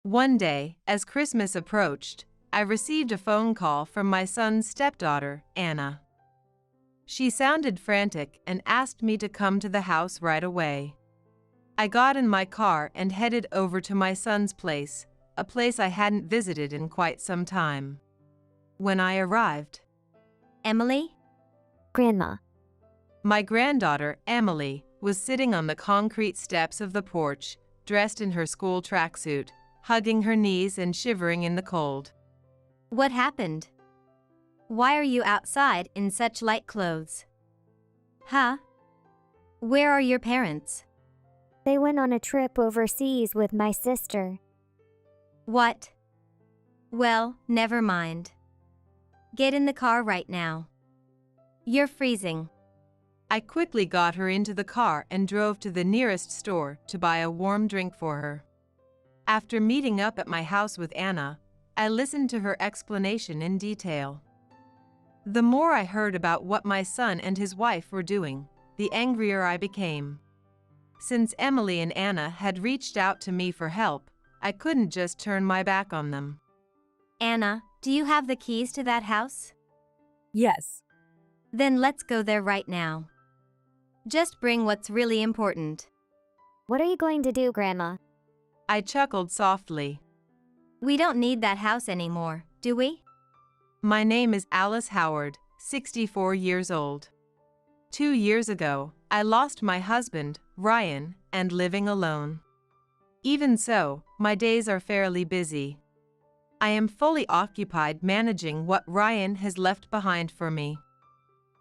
One day, as Christmas approached, I received a phone call from my son's stepdaughter, Anna. She sounded frantic and asked me to come to the house right away. I got in my car and headed over to my son's place, a place I hadn't visited in quite some time. When I arrived, Emily? Grandma. my granddaughter, Emily, was sitting on the concrete steps of the porch, dressed in her school tracksuit, hugging her knees and shivering in the cold. What happened? Why are you outside in such light clothes? Huh? Where are your parents? They went on a trip overseas with my sister. What? Well, never mind. Get in the car right now. You're freezing. I quickly got her into the car and drove to the nearest store to buy a warm drink for her. After meeting up at my house with Anna, I listened to her explanation in detail. The more I heard about what my son and his wife were doing, the angrier I became. Since Emily and Anna had reached out to me for help, I couldn't just turn my back on them. Anna, do you have the keys to that house? Yes. Then let's go there right now. Just bring what's really important. What are you going to do, Grandma? I chuckled softly. We don't need that house anymore, do we? My name is Alice Howard, 64 years old. 2 years ago, I lost my husband, Ryan, and living alone. Even so, my days are fairly busy. I am fully occupied managing what Ryan has left behind for me.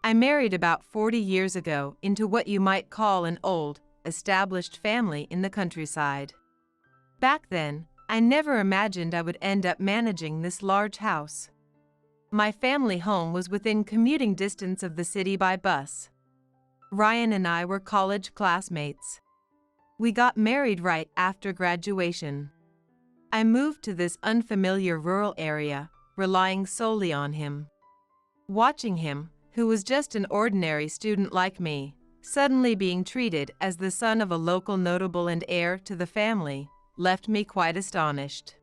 I married about 40 years ago into what you might call an old, established family in the countryside. Back then, I never imagined I would end up managing this large house. My family home was within commuting distance of the city by bus. Ryan and I were college classmates. We got married right after graduation. I moved to this unfamiliar rural area, relying solely on him. Watching him, who was just an ordinary student like me, suddenly being treated as the son of a local notable and heir to the family, left me quite astonished.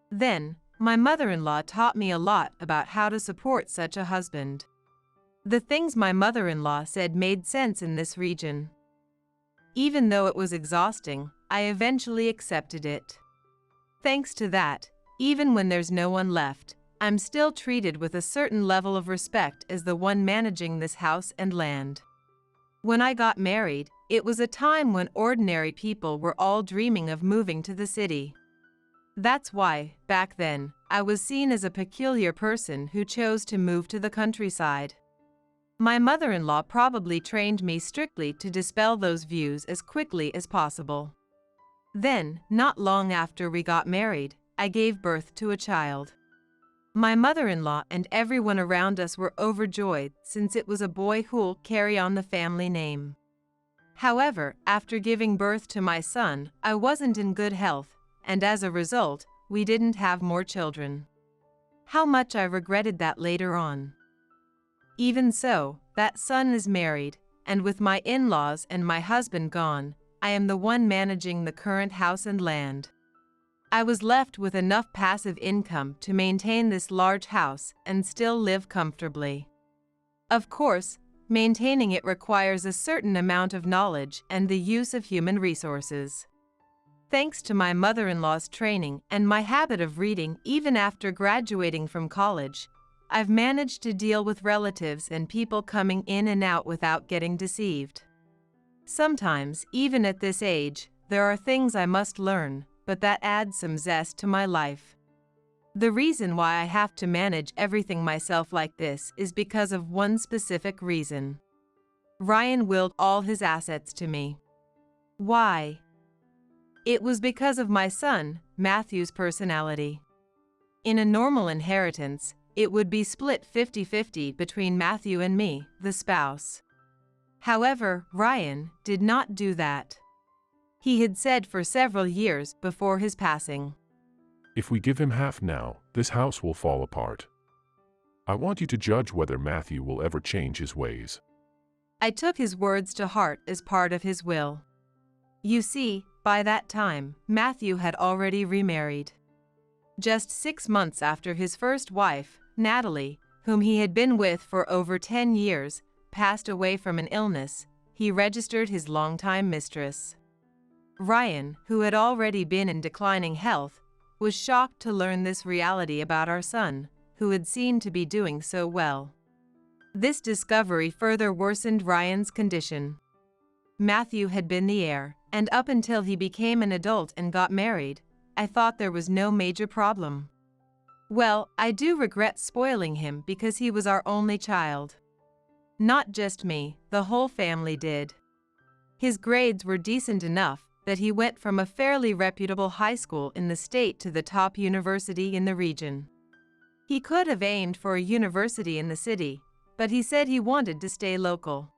Then, my mother-in-law taught me a lot about how to support such a husband. The things my mother-in-law said made sense in this region. Even though it was exhausting, I eventually accepted it. Thanks to that, even when there's no one left, I'm still treated with a certain level of respect as the one managing this house and land. When I got married, it was a time when ordinary people were all dreaming of moving to the city. That's why, back then, I was seen as a peculiar person who chose to move to the countryside. My mother-in-law probably trained me strictly to dispel those views as quickly as possible. Then, not long after we got married, I gave birth to a child. My mother-in-law and everyone around us were overjoyed since it was a boy who'll carry on the family name. However, after giving birth to my son, I wasn't in good health, and as a result, we didn't have more children. How much I regretted that later on. Even so, that son is married, and with my in-laws and my husband gone, I am the one managing the current house and land. I was left with enough passive income to maintain this large house and still live comfortably. Of course, maintaining it requires a certain amount of knowledge and the use of human resources. Thanks to my mother-in-law's training and my habit of reading even after graduating from college, I've managed to deal with relatives and people coming in and out without getting deceived. Sometimes, even at this age, there are things I must learn, but that adds some zest to my life. The reason why I have to manage everything myself like this is because of one specific reason. Ryan willed all his assets to me. Why? It was because of my son, Matthew's personality. In a normal inheritance, it would be split 50-50 between Matthew and me, the spouse. However, Ryan did not do that. He had said for several years before his passing, If we give him half now, this house will fall apart. I want you to judge whether Matthew will ever change his ways. I took his words to heart as part of his will. You see, By that time, Matthew had already remarried. Just 6 months after his first wife, Natalie, whom he had been with for over 10 years, passed away from an illness, he registered his longtime mistress. Ryan, who had already been in declining health, was shocked to learn this reality about our son, who had seemed to be doing so well. This discovery further worsened Ryan's condition. Matthew had been the heir, and up until he became an adult and got married, I thought there was no major problem. Well, I do regret spoiling him because he was our only child. Not just me, the whole family did. His grades were decent enough that he went from a fairly reputable high school in the state to the top university in the region. He could have aimed for a university in the city, but he said he wanted to stay local.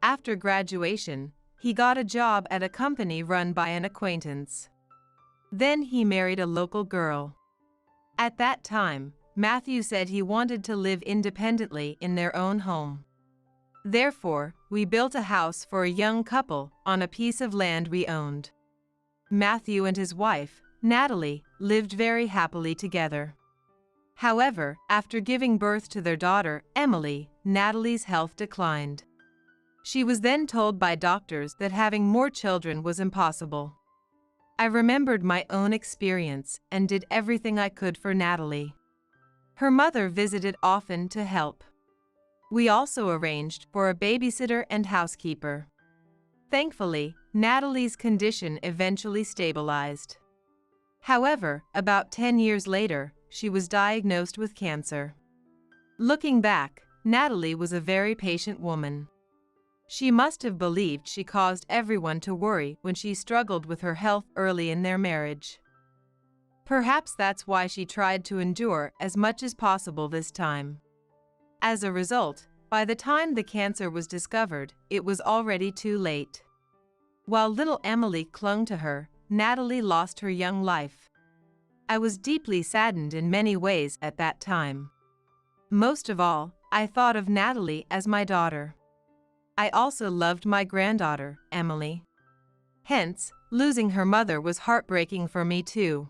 After graduation, he got a job at a company run by an acquaintance. Then he married a local girl. At that time, Matthew said he wanted to live independently in their own home. Therefore, we built a house for a young couple on a piece of land we owned. Matthew and his wife, Natalie, lived very happily together. However, after giving birth to their daughter, Emily, Natalie's health declined. She was then told by doctors that having more children was impossible. I remembered my own experience and did everything I could for Natalie. Her mother visited often to help. We also arranged for a babysitter and housekeeper. Thankfully, Natalie's condition eventually stabilized. However, about 10 years later, she was diagnosed with cancer. Looking back, Natalie was a very patient woman. She must have believed she caused everyone to worry when she struggled with her health early in their marriage. Perhaps that's why she tried to endure as much as possible this time. As a result, by the time the cancer was discovered, it was already too late. While little Emily clung to her, Natalie lost her young life. I was deeply saddened in many ways at that time. Most of all, I thought of Natalie as my daughter. I also loved my granddaughter, Emily. Hence, losing her mother was heartbreaking for me too.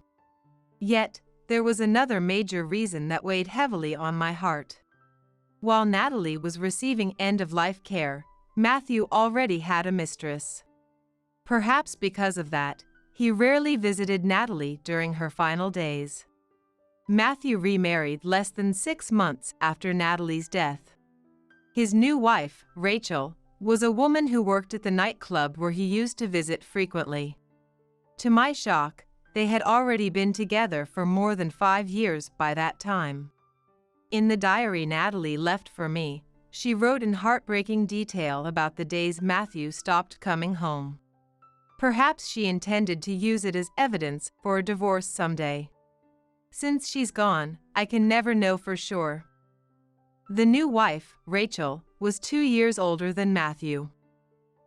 Yet, there was another major reason that weighed heavily on my heart. While Natalie was receiving end-of-life care, Matthew already had a mistress. Perhaps because of that, he rarely visited Natalie during her final days. Matthew remarried less than 6 months after Natalie's death. His new wife, Rachel, was a woman who worked at the nightclub where he used to visit frequently. To my shock, they had already been together for more than 5 years by that time. In the diary Natalie left for me, she wrote in heartbreaking detail about the days Matthew stopped coming home. Perhaps she intended to use it as evidence for a divorce someday. Since she's gone, I can never know for sure. The new wife, Rachel, was 2 years older than Matthew.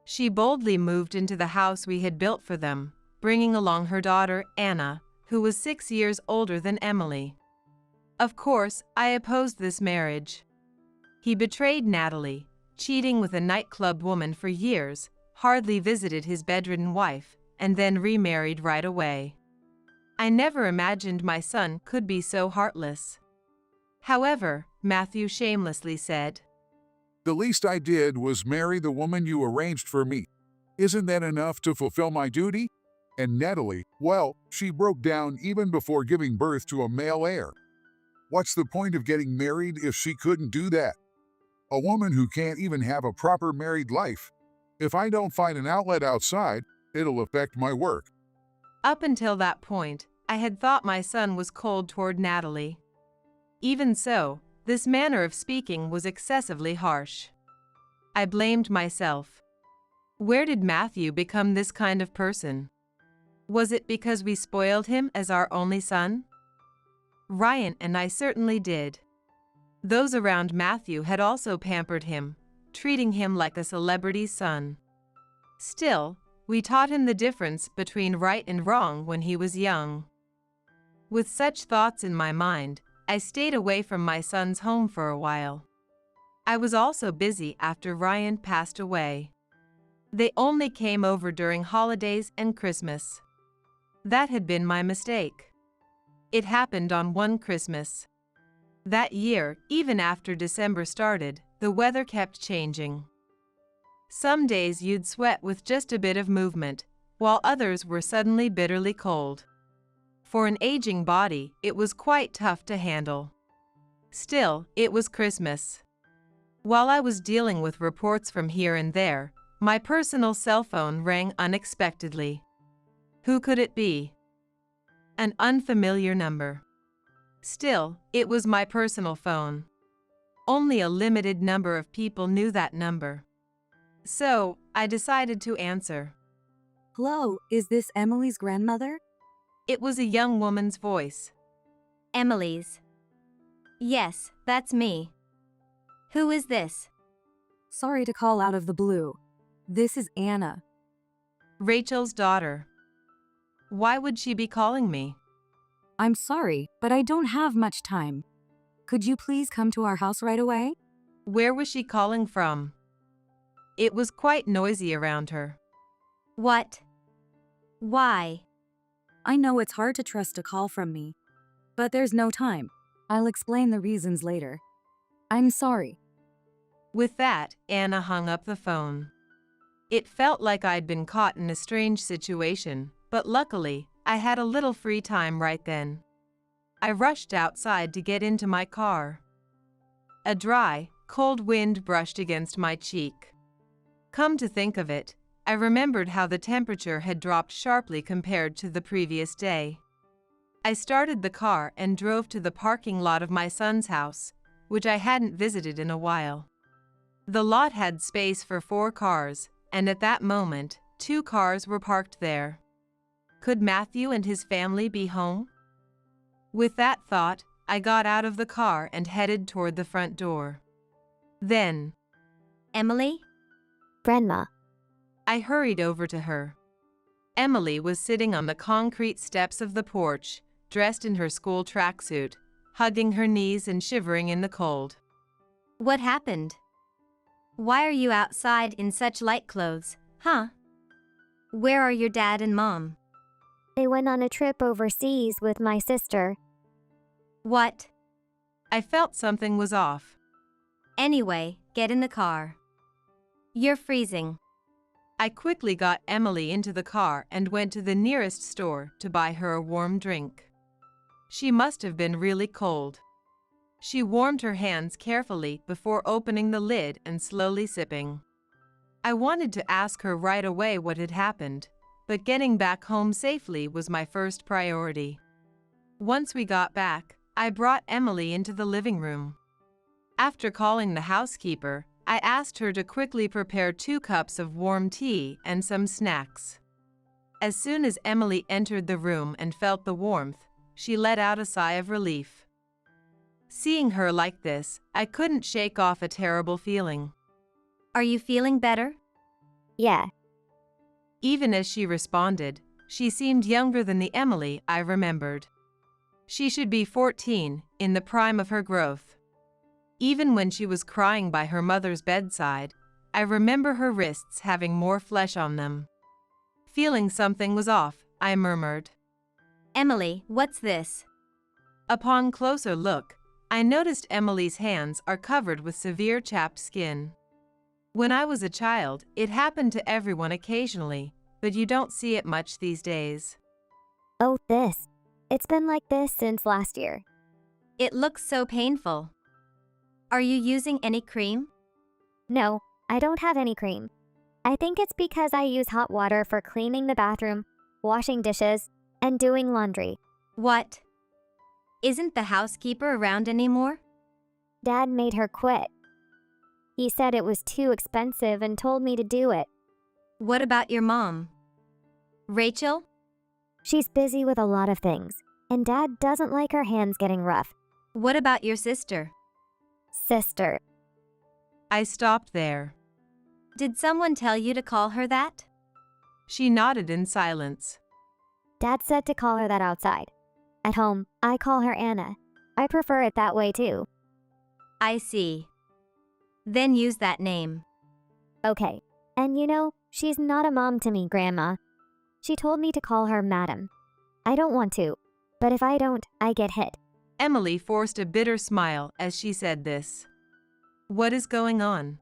She boldly moved into the house we had built for them, bringing along her daughter, Anna, who was 6 years older than Emily. Of course, I opposed this marriage. He betrayed Natalie, cheating with a nightclub woman for years, hardly visited his bedridden wife, and then remarried right away. I never imagined my son could be so heartless. However, Matthew shamelessly said, "The least I did was marry the woman you arranged for me. Isn't that enough to fulfill my duty?" And Natalie, well, she broke down even before giving birth to a male heir. What's the point of getting married if she couldn't do that? A woman who can't even have a proper married life. If I don't find an outlet outside, it'll affect my work. Up until that point, I had thought my son was cold toward Natalie. Even so, this manner of speaking was excessively harsh. I blamed myself. Where did Matthew become this kind of person? Was it because we spoiled him as our only son? Ryan and I certainly did. Those around Matthew had also pampered him, treating him like a celebrity's son. Still, we taught him the difference between right and wrong when he was young. With such thoughts in my mind, I stayed away from my son's home for a while. I was also busy after Ryan passed away. They only came over during holidays and Christmas. That had been my mistake. It happened on one Christmas. That year, even after December started, the weather kept changing. Some days you'd sweat with just a bit of movement, while others were suddenly bitterly cold. For an aging body, it was quite tough to handle. Still, it was Christmas. While I was dealing with reports from here and there, my personal cell phone rang unexpectedly. Who could it be? An unfamiliar number. Still, it was my personal phone. Only a limited number of people knew that number. So, I decided to answer. Hello, is this Emily's grandmother? It was a young woman's voice. Emily's. Yes, that's me. Who is this? Sorry to call out of the blue. This is Anna. Rachel's daughter. Why would she be calling me? I'm sorry, but I don't have much time. Could you please come to our house right away? Where was she calling from? It was quite noisy around her. What? Why? I know it's hard to trust a call from me, but there's no time. I'll explain the reasons later. I'm sorry. With that, Anna hung up the phone. It felt like I'd been caught in a strange situation, but luckily, I had a little free time right then. I rushed outside to get into my car. A dry, cold wind brushed against my cheek. Come to think of it, I remembered how the temperature had dropped sharply compared to the previous day. I started the car and drove to the parking lot of my son's house, which I hadn't visited in a while. The lot had space for 4 cars, and at that moment, 2 cars were parked there. Could Matthew and his family be home? With that thought, I got out of the car and headed toward the front door. Then, Emily? Grandma. I hurried over to her. Emily was sitting on the concrete steps of the porch, dressed in her school tracksuit, hugging her knees and shivering in the cold. What happened? Why are you outside in such light clothes, huh? Where are your dad and mom? They went on a trip overseas with my sister. What? I felt something was off. Anyway, get in the car. You're freezing. I quickly got Emily into the car and went to the nearest store to buy her a warm drink. She must have been really cold. She warmed her hands carefully before opening the lid and slowly sipping. I wanted to ask her right away what had happened, but getting back home safely was my first priority. Once we got back, I brought Emily into the living room. After calling the housekeeper, I asked her to quickly prepare 2 cups of warm tea and some snacks. As soon as Emily entered the room and felt the warmth, she let out a sigh of relief. Seeing her like this, I couldn't shake off a terrible feeling. Are you feeling better? Yeah. Even as she responded, she seemed younger than the Emily I remembered. She should be 14, in the prime of her growth. Even when she was crying by her mother's bedside, I remember her wrists having more flesh on them. Feeling something was off, I murmured. Emily, what's this? Upon closer look, I noticed Emily's hands are covered with severe chapped skin. When I was a child, it happened to everyone occasionally, but you don't see it much these days. Oh, this. It's been like this since last year. It looks so painful. Are you using any cream? No, I don't have any cream. I think it's because I use hot water for cleaning the bathroom, washing dishes, and doing laundry. What? Isn't the housekeeper around anymore? Dad made her quit. He said it was too expensive and told me to do it. What about your mom? Rachel? She's busy with a lot of things, and Dad doesn't like her hands getting rough. What about your sister? Sister. I stopped there. Did someone tell you to call her that? She nodded in silence. Dad said to call her that outside. At home, I call her Anna. I prefer it that way too. I see. Then use that name. Okay. And you know, She's not a mom to me, Grandma. She told me to call her Madam. I don't want to, but if I don't, I get hit. Emily forced a bitter smile as she said this. What is going on?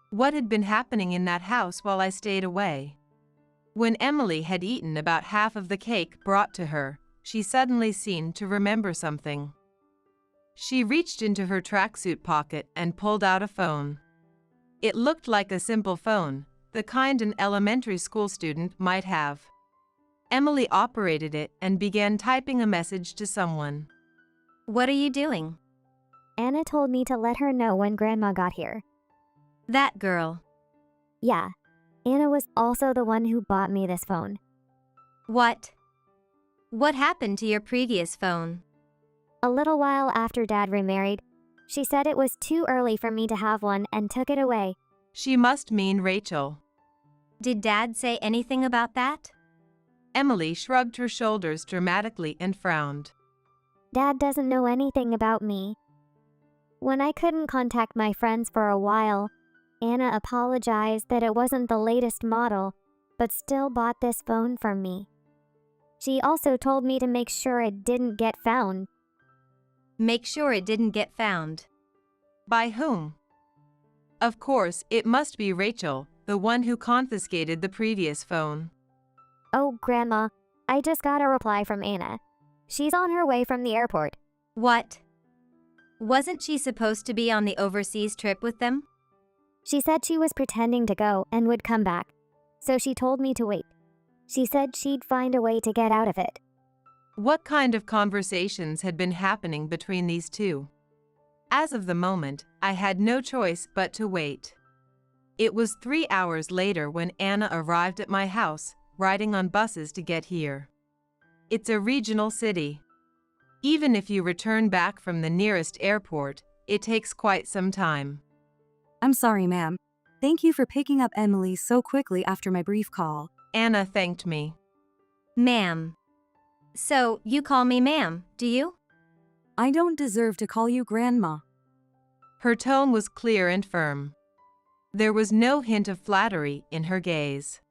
What had been happening in that house while I stayed away? When Emily had eaten about half of the cake brought to her, she suddenly seemed to remember something. She reached into her tracksuit pocket and pulled out a phone. It looked like a simple phone, the kind an elementary school student might have. Emily operated it and began typing a message to someone. What are you doing? Anna told me to let her know when Grandma got here. That girl. Yeah, Anna was also the one who bought me this phone. What? What happened to your previous phone? A little while after Dad remarried, she said it was too early for me to have one and took it away. She must mean Rachel. Did Dad say anything about that? Emily shrugged her shoulders dramatically and frowned. Dad doesn't know anything about me. When I couldn't contact my friends for a while, Anna apologized that it wasn't the latest model, but still bought this phone for me. She also told me to make sure it didn't get found. Make sure it didn't get found. By whom? Of course, it must be Rachel, the one who confiscated the previous phone. Oh, Grandma, I just got a reply from Anna. She's on her way from the airport. What? Wasn't she supposed to be on the overseas trip with them? She said she was pretending to go and would come back, so she told me to wait. She said she'd find a way to get out of it. What kind of conversations had been happening between these two? As of the moment, I had no choice but to wait. It was 3 hours later when Anna arrived at my house, riding on buses to get here. It's a regional city. Even if you return back from the nearest airport, it takes quite some time. I'm sorry, ma'am. Thank you for picking up Emily so quickly after my brief call. Anna thanked me. Ma'am. So, you call me ma'am, do you? I don't deserve to call you Grandma. Her tone was clear and firm. There was no hint of flattery in her gaze.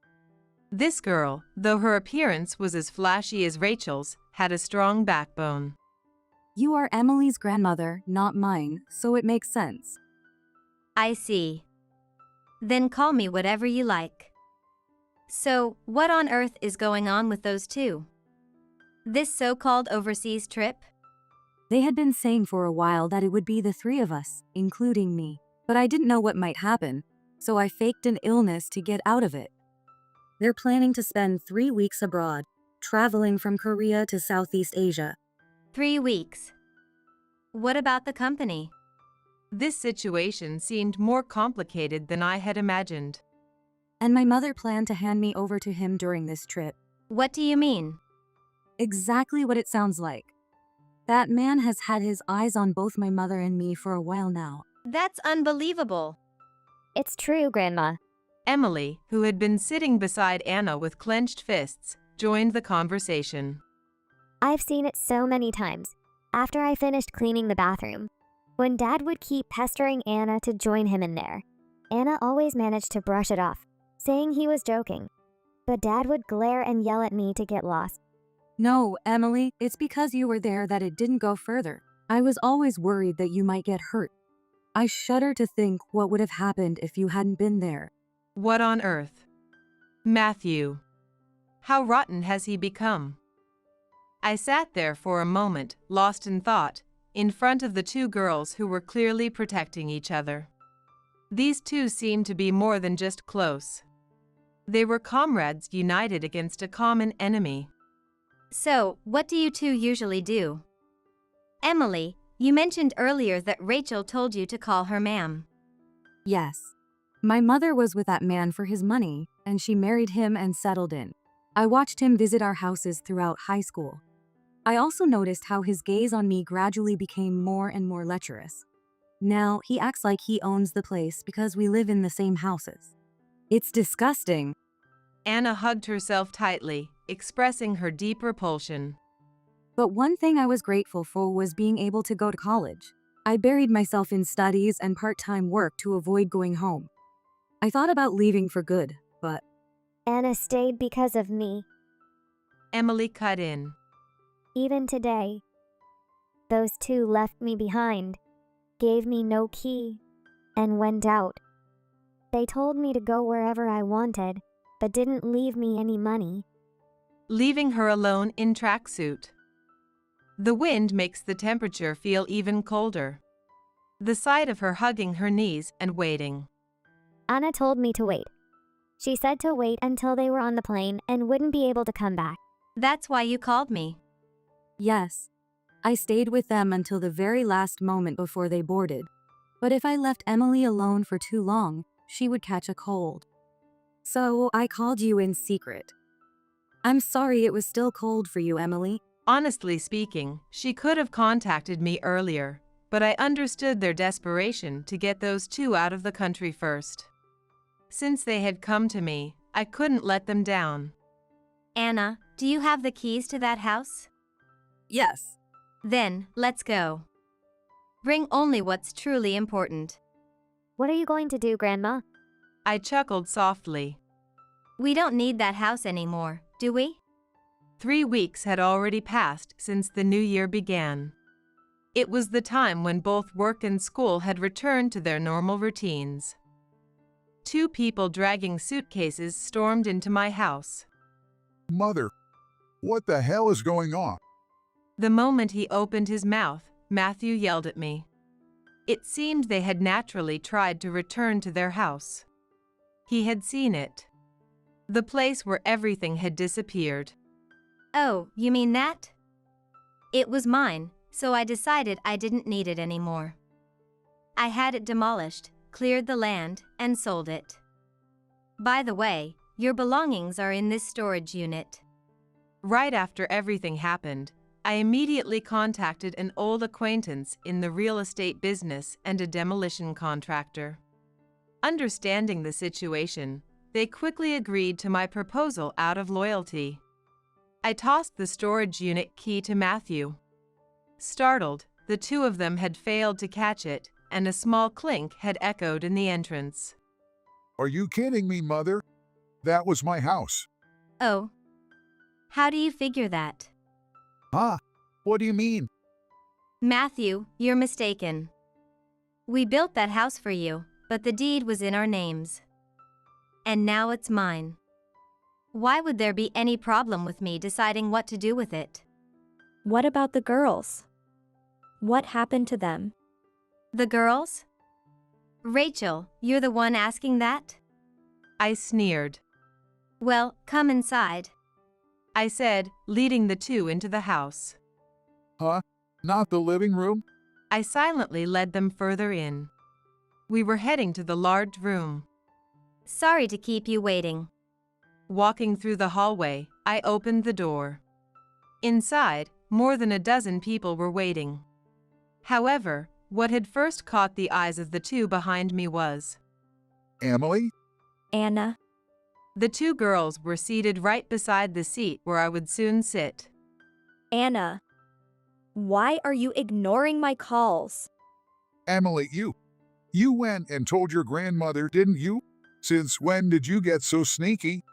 This girl, though her appearance was as flashy as Rachel's, had a strong backbone. You are Emily's grandmother, not mine, so it makes sense. I see. Then call me whatever you like. So, what on earth is going on with those two? This so-called overseas trip? They had been saying for a while that it would be the three of us, including me. But I didn't know what might happen, so I faked an illness to get out of it. They're planning to spend 3 weeks abroad, traveling from Korea to Southeast Asia. 3 weeks. What about the company? This situation seemed more complicated than I had imagined. And my mother planned to hand me over to him during this trip. What do you mean? Exactly what it sounds like. That man has had his eyes on both my mother and me for a while now. That's unbelievable. It's true, Grandma. Emily, who had been sitting beside Anna with clenched fists, joined the conversation. I've seen it so many times. After I finished cleaning the bathroom, when Dad would keep pestering Anna to join him in there, Anna always managed to brush it off, saying he was joking. But Dad would glare and yell at me to get lost. No, Emily, it's because you were there that it didn't go further. I was always worried that you might get hurt. I shudder to think what would have happened if you hadn't been there. What on earth? Matthew. How rotten has he become? I sat there for a moment, lost in thought, in front of the two girls who were clearly protecting each other. These two seemed to be more than just close. They were comrades united against a common enemy. So, what do you two usually do? Emily, you mentioned earlier that Rachel told you to call her ma'am. Yes. My mother was with that man for his money, and she married him and settled in. I watched him visit our houses throughout high school. I also noticed how his gaze on me gradually became more and more lecherous. Now, he acts like he owns the place because we live in the same houses. It's disgusting. Anna hugged herself tightly, expressing her deep repulsion. But one thing I was grateful for was being able to go to college. I buried myself in studies and part-time work to avoid going home. I thought about leaving for good, but Anna stayed because of me. Emily cut in. Even today. Those two left me behind, gave me no key, and went out. They told me to go wherever I wanted, but didn't leave me any money. Leaving her alone in tracksuit. The wind makes the temperature feel even colder. The sight of her hugging her knees and waiting. Anna told me to wait. She said to wait until they were on the plane and wouldn't be able to come back. That's why you called me. Yes. I stayed with them until the very last moment before they boarded. But if I left Emily alone for too long, she would catch a cold. So I called you in secret. I'm sorry it was still cold for you, Emily. Honestly speaking, she could have contacted me earlier, but I understood their desperation to get those two out of the country first. Since they had come to me, I couldn't let them down. Anna, do you have the keys to that house? Yes. Then, let's go. Bring only what's truly important. What are you going to do, Grandma? I chuckled softly. We don't need that house anymore, do we? 3 weeks had already passed since the new year began. It was the time when both work and school had returned to their normal routines. 2 people dragging suitcases stormed into my house. Mother, what the hell is going on? The moment he opened his mouth, Matthew yelled at me. It seemed they had naturally tried to return to their house. He had seen it. The place where everything had disappeared. Oh, you mean that? It was mine, so I decided I didn't need it anymore. I had it demolished, cleared the land, and sold it. By the way, your belongings are in this storage unit. Right after everything happened, I immediately contacted an old acquaintance in the real estate business and a demolition contractor. Understanding the situation, they quickly agreed to my proposal out of loyalty. I tossed the storage unit key to Matthew. Startled, the two of them had failed to catch it, and a small clink had echoed in the entrance. Are you kidding me, Mother? That was my house. Oh. How do you figure that? Huh? What do you mean? Matthew, you're mistaken. We built that house for you, but the deed was in our names. And now it's mine. Why would there be any problem with me deciding what to do with it? What about the girls? What happened to them? The girls? Rachel, you're the one asking that? I sneered. Well, come inside. I said, leading the two into the house. Huh? Not the living room? I silently led them further in. We were heading to the large room. Sorry to keep you waiting. Walking through the hallway, I opened the door. Inside, more than a dozen people were waiting. However, what had first caught the eyes of the two behind me was Emily? Anna. the 2 girls were seated right beside the seat where I would soon sit. Anna. Why are you ignoring my calls? Emily, you went and told your grandmother, didn't you? Since when did you get so sneaky?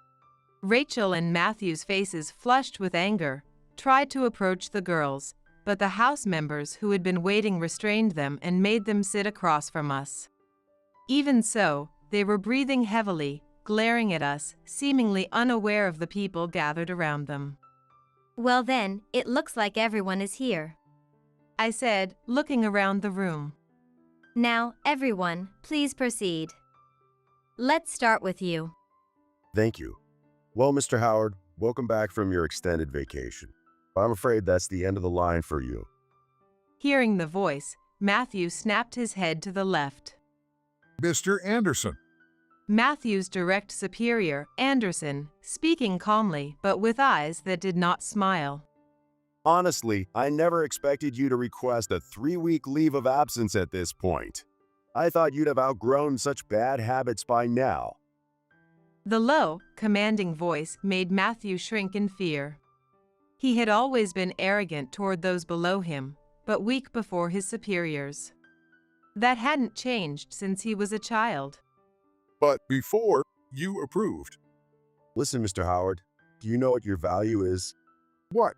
Rachel and Matthew's faces flushed with anger, tried to approach the girls, but the house members who had been waiting restrained them and made them sit across from us. Even so, they were breathing heavily, glaring at us, seemingly unaware of the people gathered around them. Well then, it looks like everyone is here. I said, looking around the room. Now, everyone, please proceed. Let's start with you. Thank you. Well, Mr. Howard, welcome back from your extended vacation. But I'm afraid that's the end of the line for you. Hearing the voice, Matthew snapped his head to the left. Mr. Anderson. Matthew's direct superior, Anderson, speaking calmly but with eyes that did not smile. Honestly, I never expected you to request a 3-week leave of absence at this point. I thought you'd have outgrown such bad habits by now. The low, commanding voice made Matthew shrink in fear. He had always been arrogant toward those below him, but weak before his superiors. That hadn't changed since he was a child. But before, you approved. Listen, Mr. Howard, do you know what your value is? What?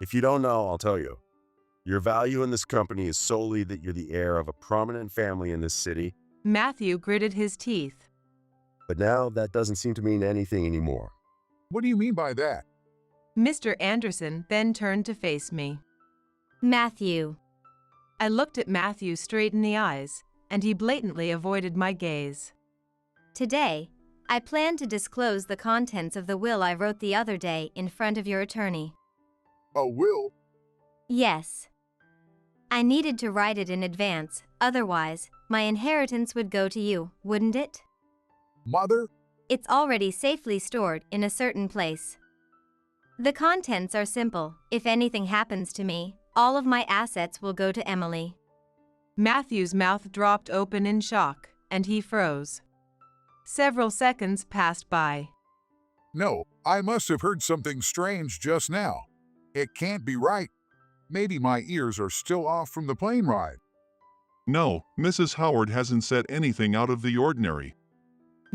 If you don't know, I'll tell you. Your value in this company is solely that you're the heir of a prominent family in this city, Matthew gritted his teeth. but now that doesn't seem to mean anything anymore. What do you mean by that? Mr. Anderson then turned to face me. Matthew. I looked at Matthew straight in the eyes, and he blatantly avoided my gaze. Today, I plan to disclose the contents of the will I wrote the other day in front of your attorney. A will? Yes. I needed to write it in advance, otherwise, my inheritance would go to you, wouldn't it? Mother? It's already safely stored in a certain place. The contents are simple. If anything happens to me, all of my assets will go to Emily. Matthew's mouth dropped open in shock, and he froze. Several seconds passed by. No, I must have heard something strange just now. It can't be right. Maybe my ears are still off from the plane ride. No, Mrs. Howard hasn't said anything out of the ordinary.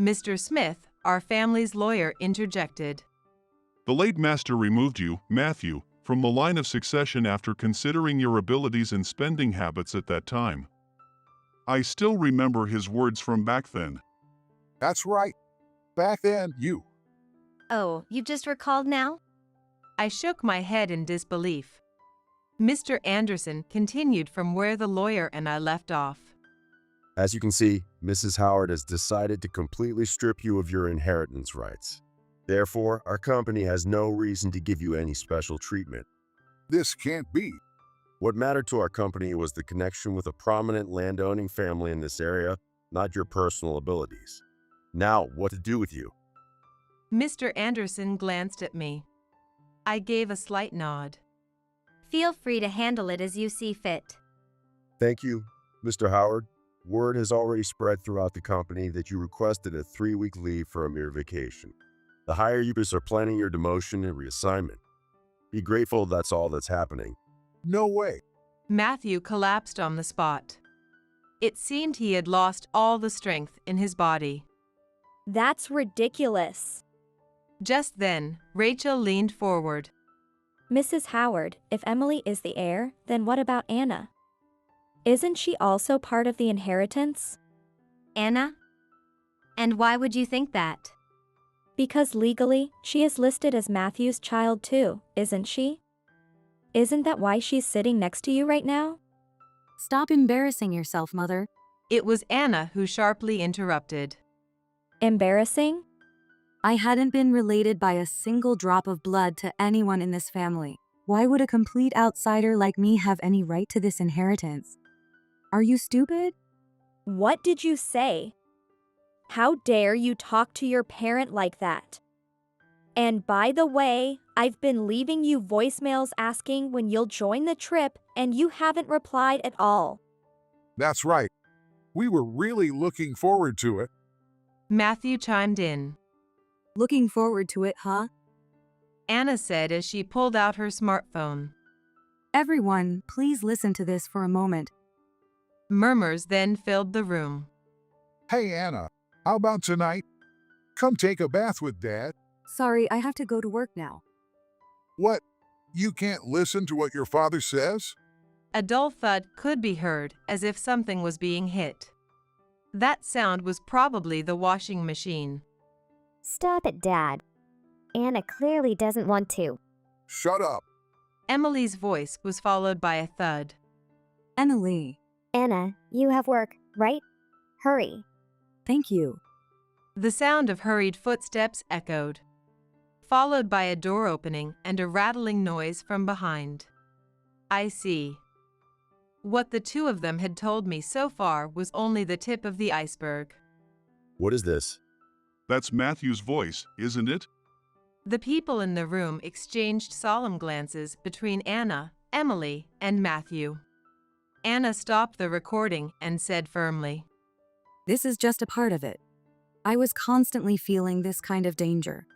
Mr. Smith, our family's lawyer, interjected. The late master removed you, Matthew, from the line of succession after considering your abilities and spending habits at that time. I still remember his words from back then. That's right. Back then, you. Oh, you just recalled now? I shook my head in disbelief. Mr. Anderson continued from where the lawyer and I left off. As you can see, Mrs. Howard has decided to completely strip you of your inheritance rights. Therefore, our company has no reason to give you any special treatment. This can't be. What mattered to our company was the connection with a prominent landowning family in this area, not your personal abilities. Now, what to do with you? Mr. Anderson glanced at me. I gave a slight nod. Feel free to handle it as you see fit. Thank you, Mr. Howard. Word has already spread throughout the company that you requested a 3-week leave for a mere vacation. The higher ups are planning your demotion and reassignment. Be grateful that's all that's happening. No way. Matthew collapsed on the spot. It seemed he had lost all the strength in his body. That's ridiculous. Just then, Rachel leaned forward. Mrs. Howard, if Emily is the heir, then what about Anna? Isn't she also part of the inheritance? Anna? And why would you think that? Because legally, she is listed as Matthew's child too, isn't she? Isn't that why she's sitting next to you right now? Stop embarrassing yourself, Mother. It was Anna who sharply interrupted. Embarrassing? I hadn't been related by a single drop of blood to anyone in this family. Why would a complete outsider like me have any right to this inheritance? Are you stupid? What did you say? How dare you talk to your parent like that? And by the way, I've been leaving you voicemails asking when you'll join the trip, and you haven't replied at all. That's right. We were really looking forward to it. Matthew chimed in. Looking forward to it, huh? Anna said as she pulled out her smartphone. Everyone, please listen to this for a moment. Murmurs then filled the room. Hey, Anna, how about tonight? Come take a bath with Dad. Sorry, I have to go to work now. What? You can't listen to what your father says? A dull thud could be heard, as if something was being hit. That sound was probably the washing machine. Stop it, Dad. Anna clearly doesn't want to. Shut up. Emily's voice was followed by a thud. Emily. Anna, you have work, right? Hurry. Thank you. The sound of hurried footsteps echoed, followed by a door opening and a rattling noise from behind. I see. What the two of them had told me so far was only the tip of the iceberg. What is this? That's Matthew's voice, isn't it? The people in the room exchanged solemn glances between Anna, Emily, and Matthew. Anna stopped the recording and said firmly, This is just a part of it. I was constantly feeling this kind of danger.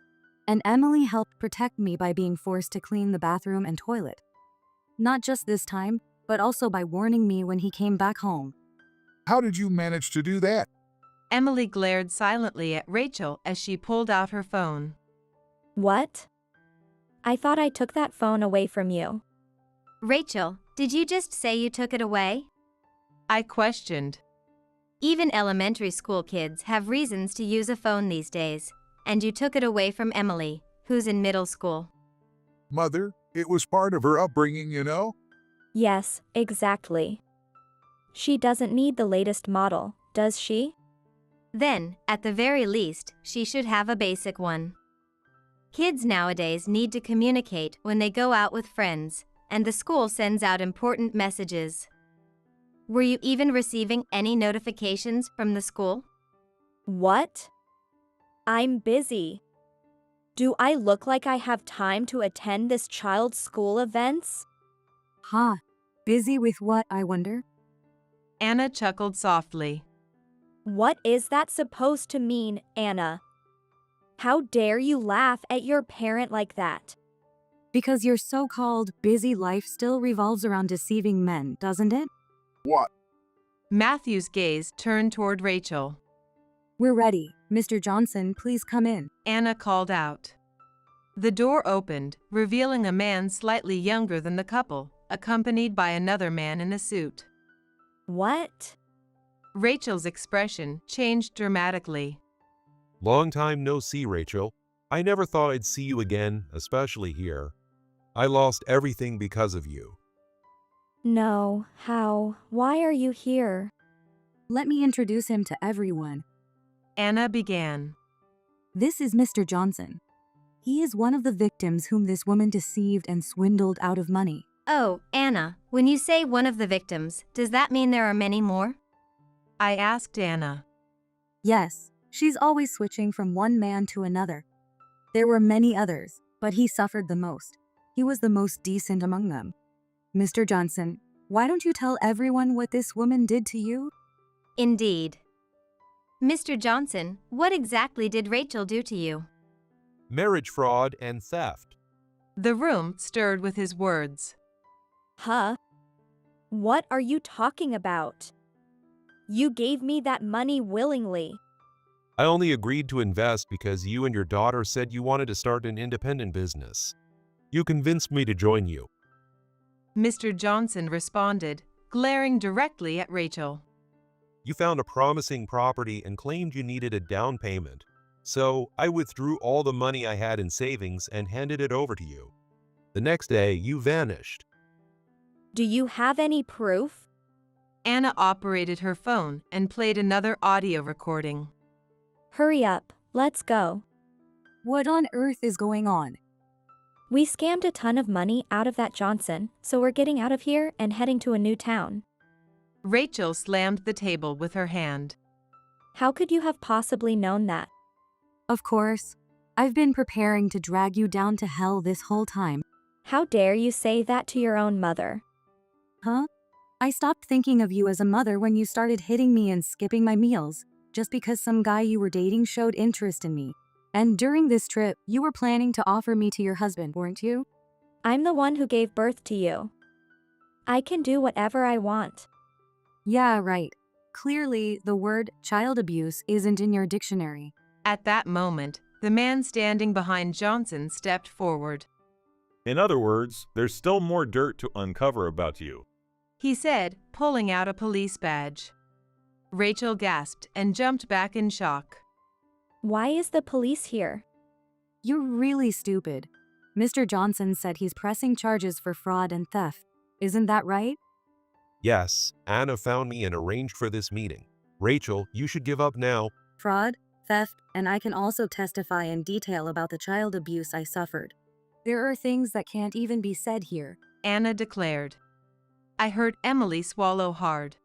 And Emily helped protect me by being forced to clean the bathroom and toilet. Not just this time, but also by warning me when he came back home. How did you manage to do that? Emily glared silently at Rachel as she pulled out her phone. What? I thought I took that phone away from you. Rachel, did you just say you took it away? I questioned. Even elementary school kids have reasons to use a phone these days, and you took it away from Emily, who's in middle school. Mother, it was part of her upbringing, you know? Yes, exactly. She doesn't need the latest model, does she? Then, at the very least, she should have a basic one. Kids nowadays need to communicate when they go out with friends, and the school sends out important messages. Were you even receiving any notifications from the school? What? I'm busy. Do I look like I have time to attend this child's school events? Huh. Busy with what, I wonder? Anna chuckled softly. What is that supposed to mean, Anna? How dare you laugh at your parent like that? Because your so-called busy life still revolves around deceiving men, doesn't it? What? Matthew's gaze turned toward Rachel. We're ready. Mr. Johnson, please come in. Anna called out. The door opened, revealing a man slightly younger than the couple, accompanied by another man in a suit. What? Rachel's expression changed dramatically. Long time no see, Rachel. I never thought I'd see you again, especially here. I lost everything because of you. No, how? Why are you here? Let me introduce him to everyone. Anna began. This is Mr. Johnson. He is one of the victims whom this woman deceived and swindled out of money. Oh, Anna, when you say one of the victims, does that mean there are many more? I asked Anna. Yes, she's always switching from one man to another. There were many others, but he suffered the most. He was the most decent among them. Mr. Johnson, why don't you tell everyone what this woman did to you? Indeed. Mr. Johnson, what exactly did Rachel do to you? Marriage fraud and theft. The room stirred with his words. Huh? What are you talking about? You gave me that money willingly. I only agreed to invest because you and your daughter said you wanted to start an independent business. You convinced me to join you. Mr. Johnson responded, glaring directly at Rachel. You found a promising property and claimed you needed a down payment. So I withdrew all the money I had in savings and handed it over to you. The next day, you vanished. Do you have any proof? Anna operated her phone and played another audio recording. Hurry up, let's go. What on earth is going on? We scammed a ton of money out of that Johnson, so we're getting out of here and heading to a new town. Rachel slammed the table with her hand. How could you have possibly known that? Of course. I've been preparing to drag you down to hell this whole time. How dare you say that to your own mother? Huh? I stopped thinking of you as a mother when you started hitting me and skipping my meals, just because some guy you were dating showed interest in me. And during this trip, you were planning to offer me to your husband, weren't you? I'm the one who gave birth to you. I can do whatever I want. Yeah, right. Clearly, the word child abuse isn't in your dictionary. At that moment, the man standing behind Johnson stepped forward. In other words, there's still more dirt to uncover about you. He said, pulling out a police badge. Rachel gasped and jumped back in shock. Why is the police here? You're really stupid. Mr. Johnson said he's pressing charges for fraud and theft. Isn't that right? Yes, Anna found me and arranged for this meeting. Rachel, you should give up now. Fraud, theft, and I can also testify in detail about the child abuse I suffered. There are things that can't even be said here. Anna declared. I heard Emily swallow hard.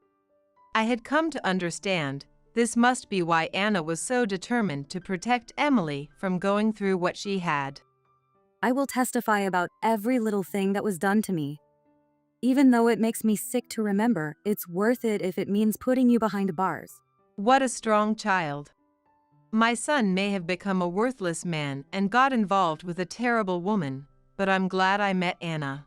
I had come to understand this must be why Anna was so determined to protect Emily from going through what she had. I will testify about every little thing that was done to me. Even though it makes me sick to remember, it's worth it if it means putting you behind bars. What a strong child. My son may have become a worthless man and got involved with a terrible woman, but I'm glad I met Anna.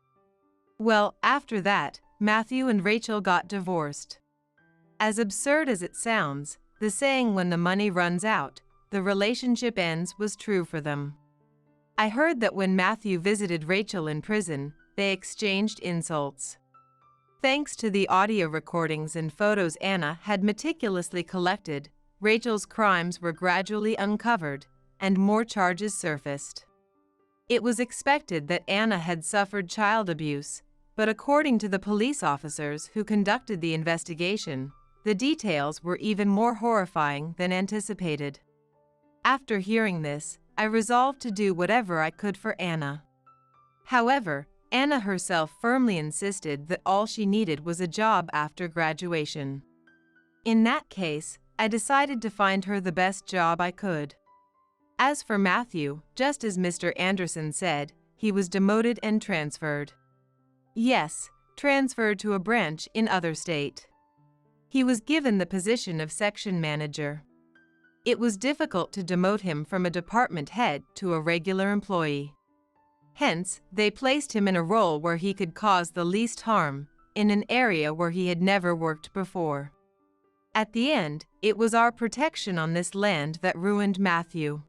Well, after that, Matthew and Rachel got divorced. As absurd as it sounds, the saying when the money runs out, the relationship ends was true for them. I heard that when Matthew visited Rachel in prison, they exchanged insults. Thanks to the audio recordings and photos Anna had meticulously collected, Rachel's crimes were gradually uncovered, and more charges surfaced. It was expected that Anna had suffered child abuse, but according to the police officers who conducted the investigation, the details were even more horrifying than anticipated. After hearing this, I resolved to do whatever I could for Anna. However, Anna herself firmly insisted that all she needed was a job after graduation. In that case, I decided to find her the best job I could. As for Matthew, just as Mr. Anderson said, he was demoted and transferred. Yes, transferred to a branch in other state. He was given the position of section manager. It was difficult to demote him from a department head to a regular employee. Hence, they placed him in a role where he could cause the least harm, in an area where he had never worked before. At the end, it was our protection on this land that ruined Matthew.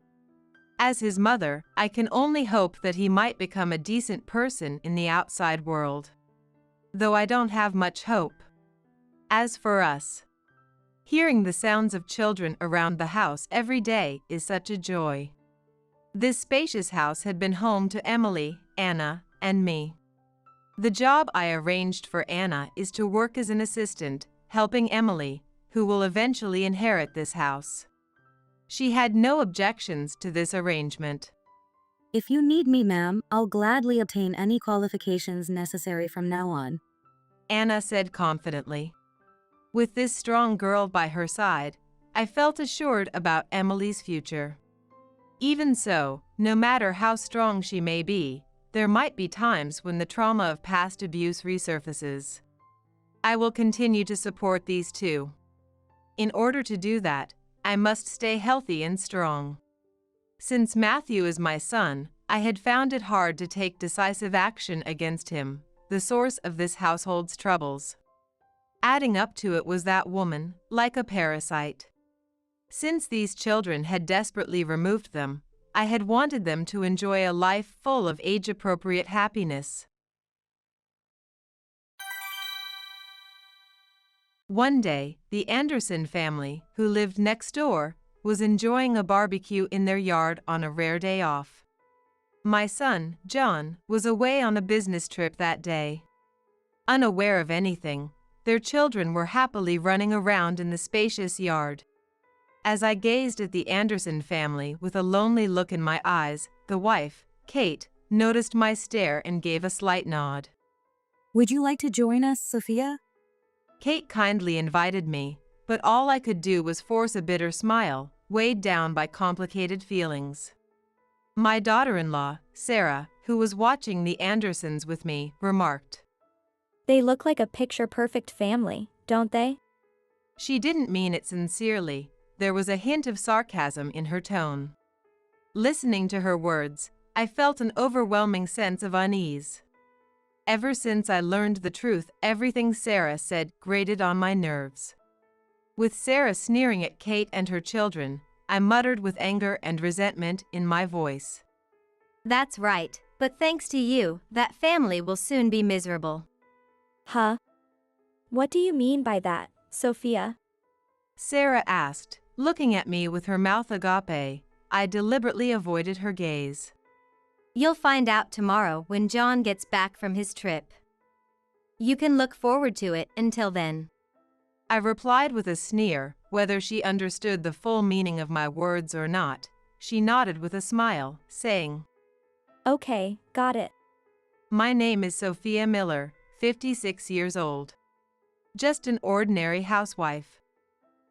As his mother, I can only hope that he might become a decent person in the outside world. Though I don't have much hope. As for us, hearing the sounds of children around the house every day is such a joy. This spacious house had been home to Emily, Anna, and me. The job I arranged for Anna is to work as an assistant, helping Emily, who will eventually inherit this house. She had no objections to this arrangement. If you need me, ma'am, I'll gladly obtain any qualifications necessary from now on, Anna said confidently. With this strong girl by her side, I felt assured about Emily's future. Even so, no matter how strong she may be, there might be times when the trauma of past abuse resurfaces. I will continue to support these two. In order to do that, I must stay healthy and strong. Since Matthew is my son, I had found it hard to take decisive action against him, the source of this household's troubles. Adding up to it was that woman, like a parasite. Since these children had desperately removed them, I had wanted them to enjoy a life full of age-appropriate happiness. One day, the Anderson family, who lived next door, was enjoying a barbecue in their yard on a rare day off. My son, John, was away on a business trip that day. Unaware of anything, their children were happily running around in the spacious yard. As I gazed at the Anderson family with a lonely look in my eyes, the wife, Kate, noticed my stare and gave a slight nod. Would you like to join us, Sophia? Kate kindly invited me, but all I could do was force a bitter smile, weighed down by complicated feelings. My daughter-in-law, Sarah, who was watching the Andersons with me, remarked, They look like a picture-perfect family, don't they? She didn't mean it sincerely. There was a hint of sarcasm in her tone. Listening to her words, I felt an overwhelming sense of unease. Ever since I learned the truth, everything Sarah said grated on my nerves. With Sarah sneering at Kate and her children, I muttered with anger and resentment in my voice. That's right, but thanks to you, that family will soon be miserable. Huh? What do you mean by that, Sophia? Sarah asked, looking at me with her mouth agape. I deliberately avoided her gaze. You'll find out tomorrow when John gets back from his trip. You can look forward to it until then. I replied with a sneer. Whether she understood the full meaning of my words or not, she nodded with a smile, saying, Okay, got it. My name is Sophia Miller, 56 years old. Just an ordinary housewife.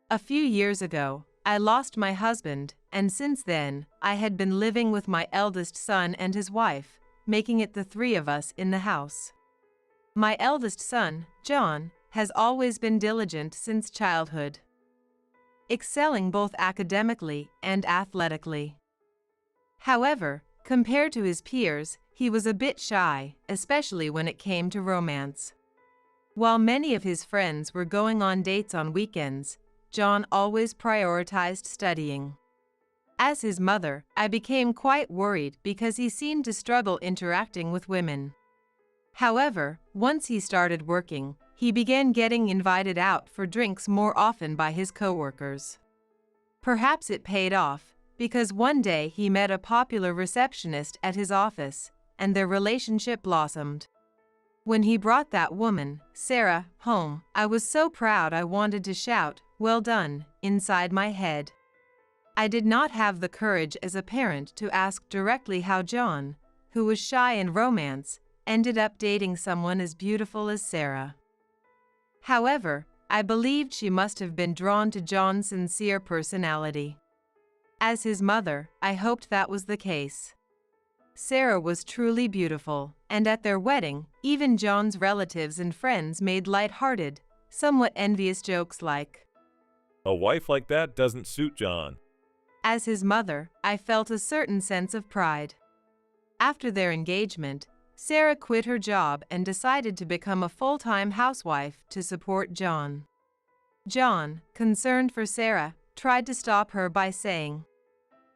A few years ago, I lost my husband, and since then, I had been living with my eldest son and his wife, making it the three of us in the house. My eldest son, John, has always been diligent since childhood, excelling both academically and athletically. However, compared to his peers, he was a bit shy, especially when it came to romance. While many of his friends were going on dates on weekends, John always prioritized studying. As his mother, I became quite worried because he seemed to struggle interacting with women. However, once he started working, he began getting invited out for drinks more often by his coworkers. Perhaps it paid off, because one day he met a popular receptionist at his office, and their relationship blossomed. When he brought that woman, Sarah, home, I was so proud I wanted to shout, "Well done," inside my head. I did not have the courage as a parent to ask directly how John, who was shy in romance, ended up dating someone as beautiful as Sarah. However, I believed she must have been drawn to John's sincere personality. As his mother, I hoped that was the case. Sarah was truly beautiful, and at their wedding, even John's relatives and friends made light-hearted, somewhat envious jokes like, A wife like that doesn't suit John. As his mother, I felt a certain sense of pride. After their engagement, Sarah quit her job and decided to become a full-time housewife to support John. John, concerned for Sarah, tried to stop her by saying,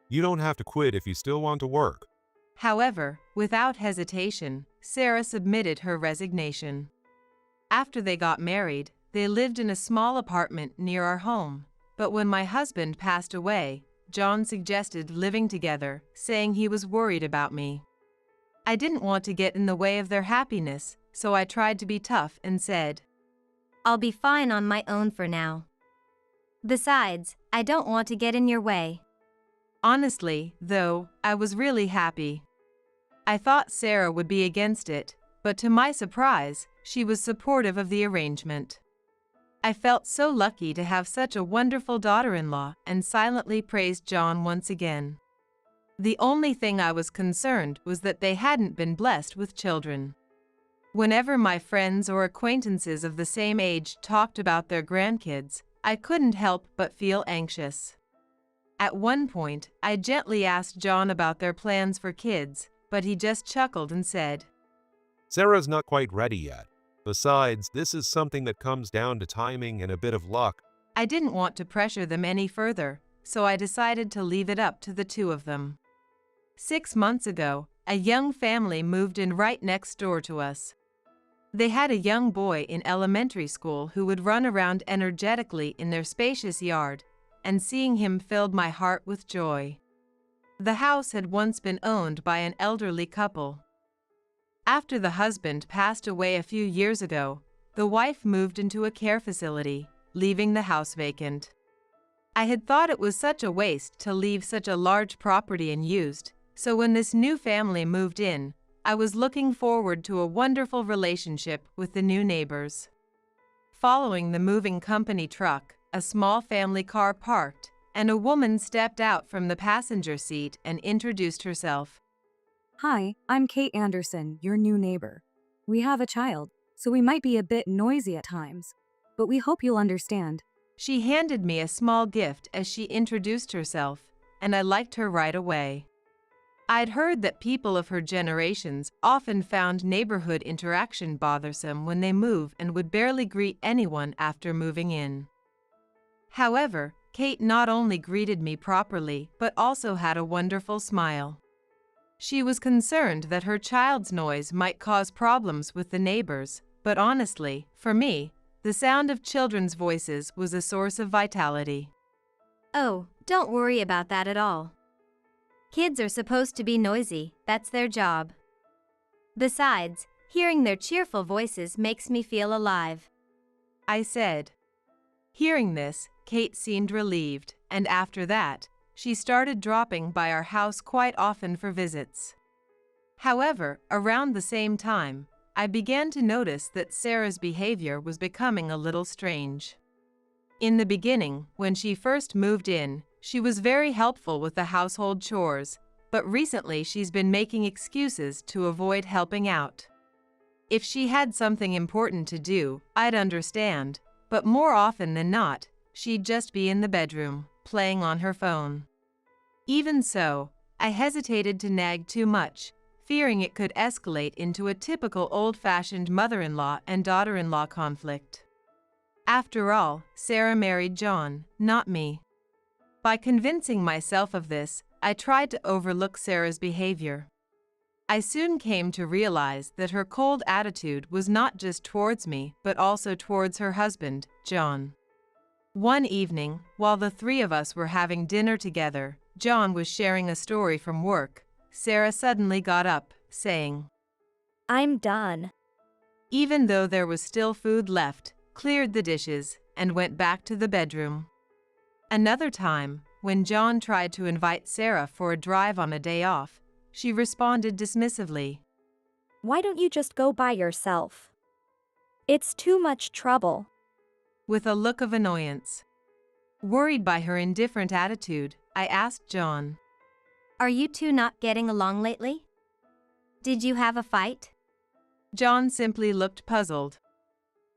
You don't have to quit if you still want to work. However, without hesitation, Sarah submitted her resignation. After they got married, they lived in a small apartment near our home, but when my husband passed away, John suggested living together, saying he was worried about me. I didn't want to get in the way of their happiness, so I tried to be tough and said, I'll be fine on my own for now. Besides, I don't want to get in your way. Honestly, though, I was really happy. I thought Sarah would be against it, but to my surprise, she was supportive of the arrangement. I felt so lucky to have such a wonderful daughter-in-law and silently praised John once again. The only thing I was concerned was that they hadn't been blessed with children. Whenever my friends or acquaintances of the same age talked about their grandkids, I couldn't help but feel anxious. At one point, I gently asked John about their plans for kids, but he just chuckled and said, Sarah's not quite ready yet. Besides, this is something that comes down to timing and a bit of luck. I didn't want to pressure them any further, so I decided to leave it up to the two of them. 6 months ago, a young family moved in right next door to us. They had a young boy in elementary school who would run around energetically in their spacious yard, and seeing him filled my heart with joy. The house had once been owned by an elderly couple. After the husband passed away a few years ago, the wife moved into a care facility, leaving the house vacant. I had thought it was such a waste to leave such a large property unused, so when this new family moved in, I was looking forward to a wonderful relationship with the new neighbors. Following the moving company truck, a small family car parked, and a woman stepped out from the passenger seat and introduced herself. Hi, I'm Kate Anderson, your new neighbor. We have a child, so we might be a bit noisy at times, but we hope you'll understand. She handed me a small gift as she introduced herself, and I liked her right away. I'd heard that people of her generations often found neighborhood interaction bothersome when they move and would barely greet anyone after moving in. However, Kate not only greeted me properly but also had a wonderful smile. She was concerned that her child's noise might cause problems with the neighbors, but honestly, for me, the sound of children's voices was a source of vitality. Oh, don't worry about that at all. Kids are supposed to be noisy, that's their job. Besides, hearing their cheerful voices makes me feel alive. I said. Hearing this, Kate seemed relieved, and after that, she started dropping by our house quite often for visits. However, around the same time, I began to notice that Sarah's behavior was becoming a little strange. In the beginning, when she first moved in, she was very helpful with the household chores, but recently she's been making excuses to avoid helping out. If she had something important to do, I'd understand, but more often than not, she'd just be in the bedroom, playing on her phone. Even so, I hesitated to nag too much, fearing it could escalate into a typical old-fashioned mother-in-law and daughter-in-law conflict. After all, Sarah married John, not me. By convincing myself of this, I tried to overlook Sarah's behavior. I soon came to realize that her cold attitude was not just towards me but also towards her husband, John. One evening, while the three of us were having dinner together, John was sharing a story from work. Sarah suddenly got up, saying, "I'm done." Even though there was still food left, cleared the dishes, and went back to the bedroom. Another time, when John tried to invite Sarah for a drive on a day off, she responded dismissively, "Why don't you just go by yourself? It's too much trouble." with a look of annoyance. Worried by her indifferent attitude, I asked John, Are you two not getting along lately? Did you have a fight? John simply looked puzzled.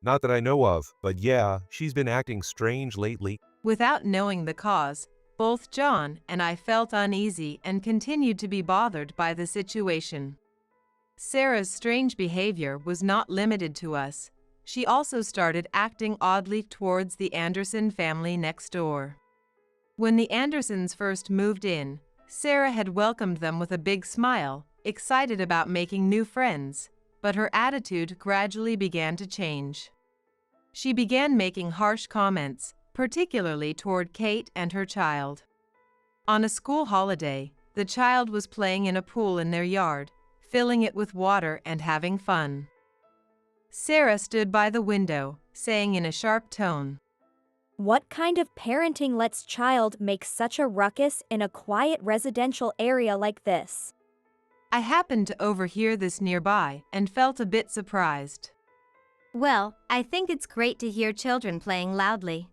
Not that I know of, but yeah, she's been acting strange lately. Without knowing the cause, both John and I felt uneasy and continued to be bothered by the situation. Sarah's strange behavior was not limited to us. She also started acting oddly towards the Anderson family next door. When the Andersons first moved in, Sarah had welcomed them with a big smile, excited about making new friends, but her attitude gradually began to change. She began making harsh comments, particularly toward Kate and her child. On a school holiday, the child was playing in a pool in their yard, filling it with water and having fun. Sarah stood by the window, saying in a sharp tone, "What kind of parenting lets child make such a ruckus in a quiet residential area like this?" I happened to overhear this nearby and felt a bit surprised. Well, I think it's great to hear children playing loudly.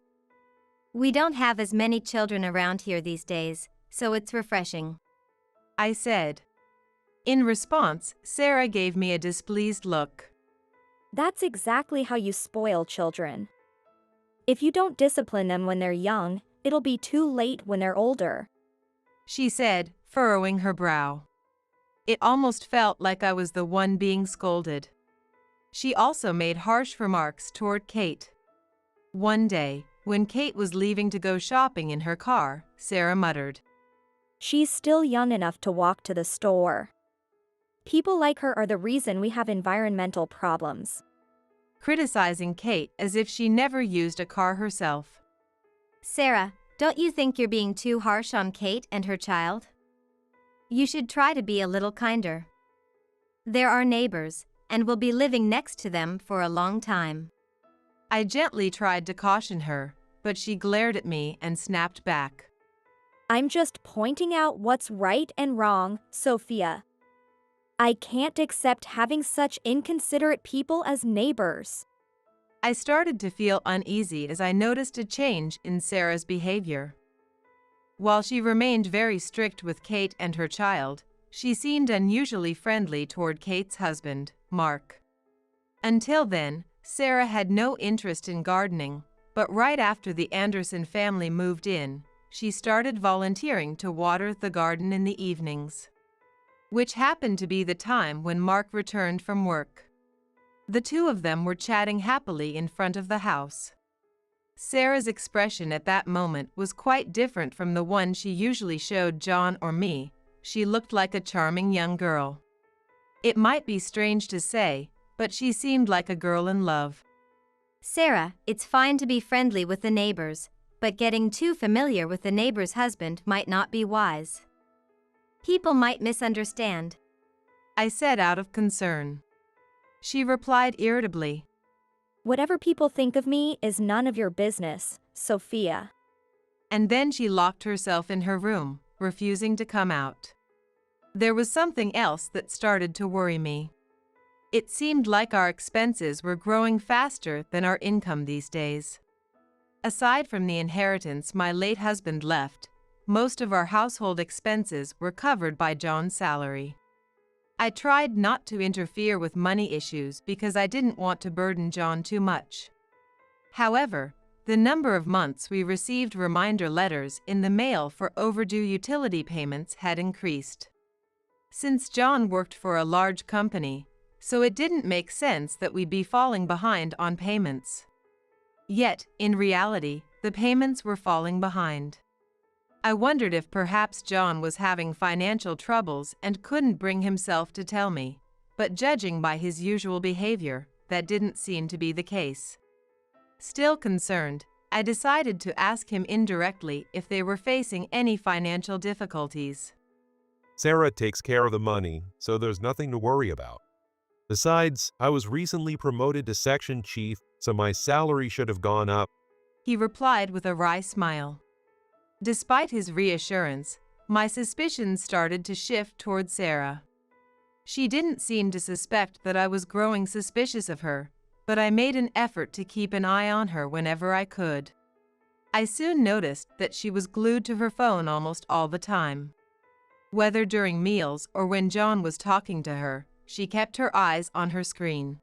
We don't have as many children around here these days, so it's refreshing, I said. In response, Sarah gave me a displeased look. That's exactly how you spoil children. If you don't discipline them when they're young, it'll be too late when they're older, she said, furrowing her brow. It almost felt like I was the one being scolded. She also made harsh remarks toward Kate. One day, when Kate was leaving to go shopping in her car, Sarah muttered, "She's still young enough to walk to the store. People like her are the reason we have environmental problems," criticizing Kate as if she never used a car herself. Sarah, don't you think you're being too harsh on Kate and her child? You should try to be a little kinder. They're our neighbors, and we'll be living next to them for a long time. I gently tried to caution her, but she glared at me and snapped back. "I'm just pointing out what's right and wrong, Sophia. I can't accept having such inconsiderate people as neighbors." I started to feel uneasy as I noticed a change in Sarah's behavior. While she remained very strict with Kate and her child, she seemed unusually friendly toward Kate's husband, Mark. Until then, Sarah had no interest in gardening, but right after the Anderson family moved in, she started volunteering to water the garden in the evenings, which happened to be the time when Mark returned from work. The two of them were chatting happily in front of the house. Sarah's expression at that moment was quite different from the one she usually showed John or me. She looked like a charming young girl. It might be strange to say, but she seemed like a girl in love. Sarah, it's fine to be friendly with the neighbors, but getting too familiar with the neighbor's husband might not be wise. People might misunderstand, I said out of concern. She replied irritably, "Whatever people think of me is none of your business, Sophia." and then she locked herself in her room, refusing to come out. There was something else that started to worry me. It seemed like our expenses were growing faster than our income these days. Aside from the inheritance my late husband left, most of our household expenses were covered by John's salary. I tried not to interfere with money issues because I didn't want to burden John too much. However, the number of months we received reminder letters in the mail for overdue utility payments had increased. Since John worked for a large company, so it didn't make sense that we'd be falling behind on payments. Yet, in reality, the payments were falling behind. I wondered if perhaps John was having financial troubles and couldn't bring himself to tell me, but judging by his usual behavior, that didn't seem to be the case. Still concerned, I decided to ask him indirectly if they were facing any financial difficulties. Sarah takes care of the money, so there's nothing to worry about. Besides, I was recently promoted to section chief, so my salary should have gone up. He replied with a wry smile. Despite his reassurance, my suspicions started to shift toward Sarah. She didn't seem to suspect that I was growing suspicious of her, but I made an effort to keep an eye on her whenever I could. I soon noticed that she was glued to her phone almost all the time. Whether during meals or when John was talking to her, she kept her eyes on her screen.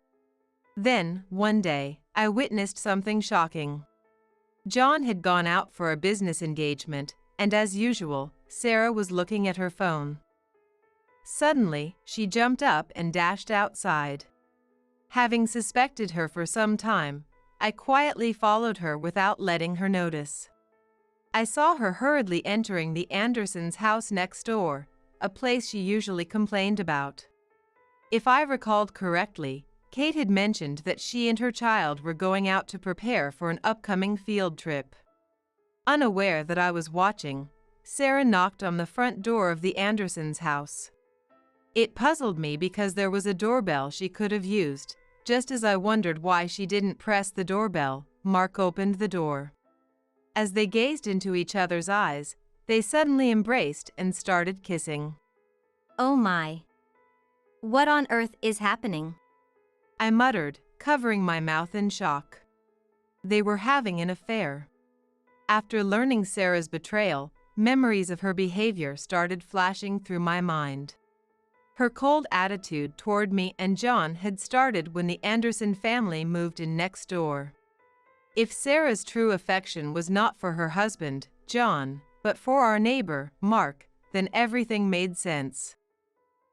Then, one day, I witnessed something shocking. John had gone out for a business engagement, and as usual, Sarah was looking at her phone. Suddenly, she jumped up and dashed outside. Having suspected her for some time, I quietly followed her without letting her notice. I saw her hurriedly entering the Andersons' house next door, a place she usually complained about. If I recalled correctly, Kate had mentioned that she and her child were going out to prepare for an upcoming field trip. Unaware that I was watching, Sarah knocked on the front door of the Andersons' house. It puzzled me because there was a doorbell she could have used. Just as I wondered why she didn't press the doorbell, Mark opened the door. As they gazed into each other's eyes, they suddenly embraced and started kissing. Oh my. What on earth is happening? I muttered, covering my mouth in shock. They were having an affair. After learning Sarah's betrayal, memories of her behavior started flashing through my mind. Her cold attitude toward me and John had started when the Anderson family moved in next door. If Sarah's true affection was not for her husband, John, but for our neighbor, Mark, then everything made sense.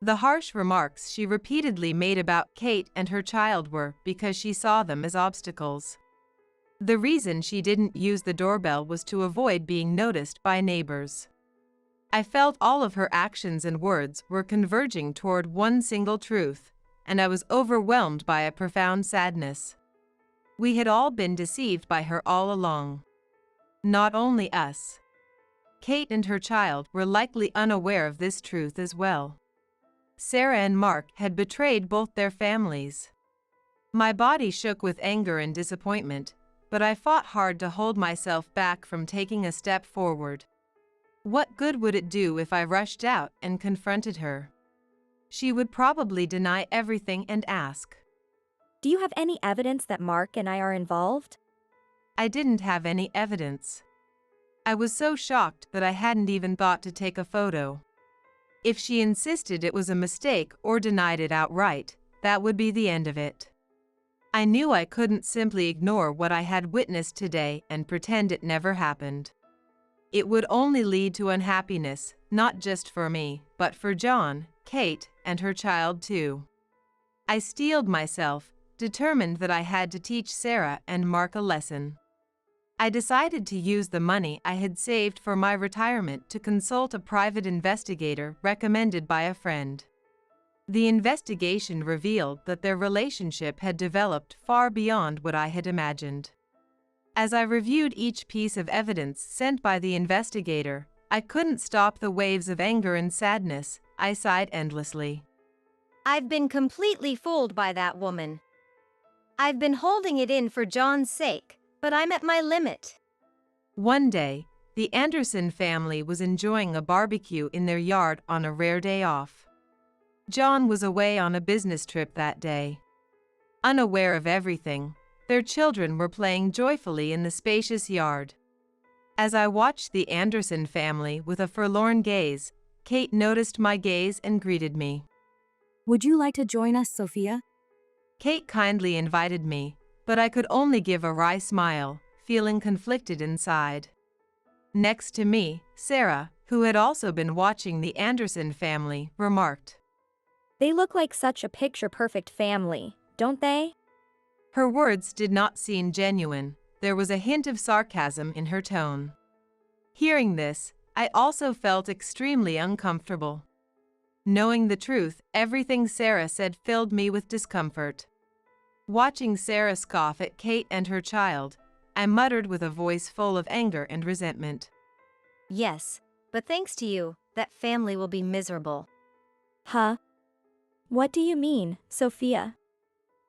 The harsh remarks she repeatedly made about Kate and her child were because she saw them as obstacles. The reason she didn't use the doorbell was to avoid being noticed by neighbors. I felt all of her actions and words were converging toward one single truth, and I was overwhelmed by a profound sadness. We had all been deceived by her all along. Not only us. Kate and her child were likely unaware of this truth as well. Sarah and Mark had betrayed both their families. My body shook with anger and disappointment, but I fought hard to hold myself back from taking a step forward. What good would it do if I rushed out and confronted her? She would probably deny everything and ask, Do you have any evidence that Mark and I are involved? I didn't have any evidence. I was so shocked that I hadn't even thought to take a photo. If she insisted it was a mistake or denied it outright, that would be the end of it. I knew I couldn't simply ignore what I had witnessed today and pretend it never happened. It would only lead to unhappiness, not just for me, but for John, Kate, and her child too. I steeled myself, determined that I had to teach Sarah and Mark a lesson. I decided to use the money I had saved for my retirement to consult a private investigator recommended by a friend. The investigation revealed that their relationship had developed far beyond what I had imagined. As I reviewed each piece of evidence sent by the investigator, I couldn't stop the waves of anger and sadness. I sighed endlessly. I've been completely fooled by that woman. I've been holding it in for John's sake, but I'm at my limit. One day, the Anderson family was enjoying a barbecue in their yard on a rare day off. John was away on a business trip that day. Unaware of everything, their children were playing joyfully in the spacious yard. As I watched the Anderson family with a forlorn gaze, Kate noticed my gaze and greeted me. Would you like to join us, Sophia? Kate kindly invited me, but I could only give a wry smile, feeling conflicted inside. Next to me, Sarah, who had also been watching the Anderson family, remarked, They look like such a picture-perfect family, don't they? Her words did not seem genuine, There was a hint of sarcasm in her tone. Hearing this, I also felt extremely uncomfortable. Knowing the truth, everything Sarah said filled me with discomfort. Watching Sarah scoff at Kate and her child, I muttered with a voice full of anger and resentment. Yes, but thanks to you, that family will be miserable. Huh? What do you mean, Sophia?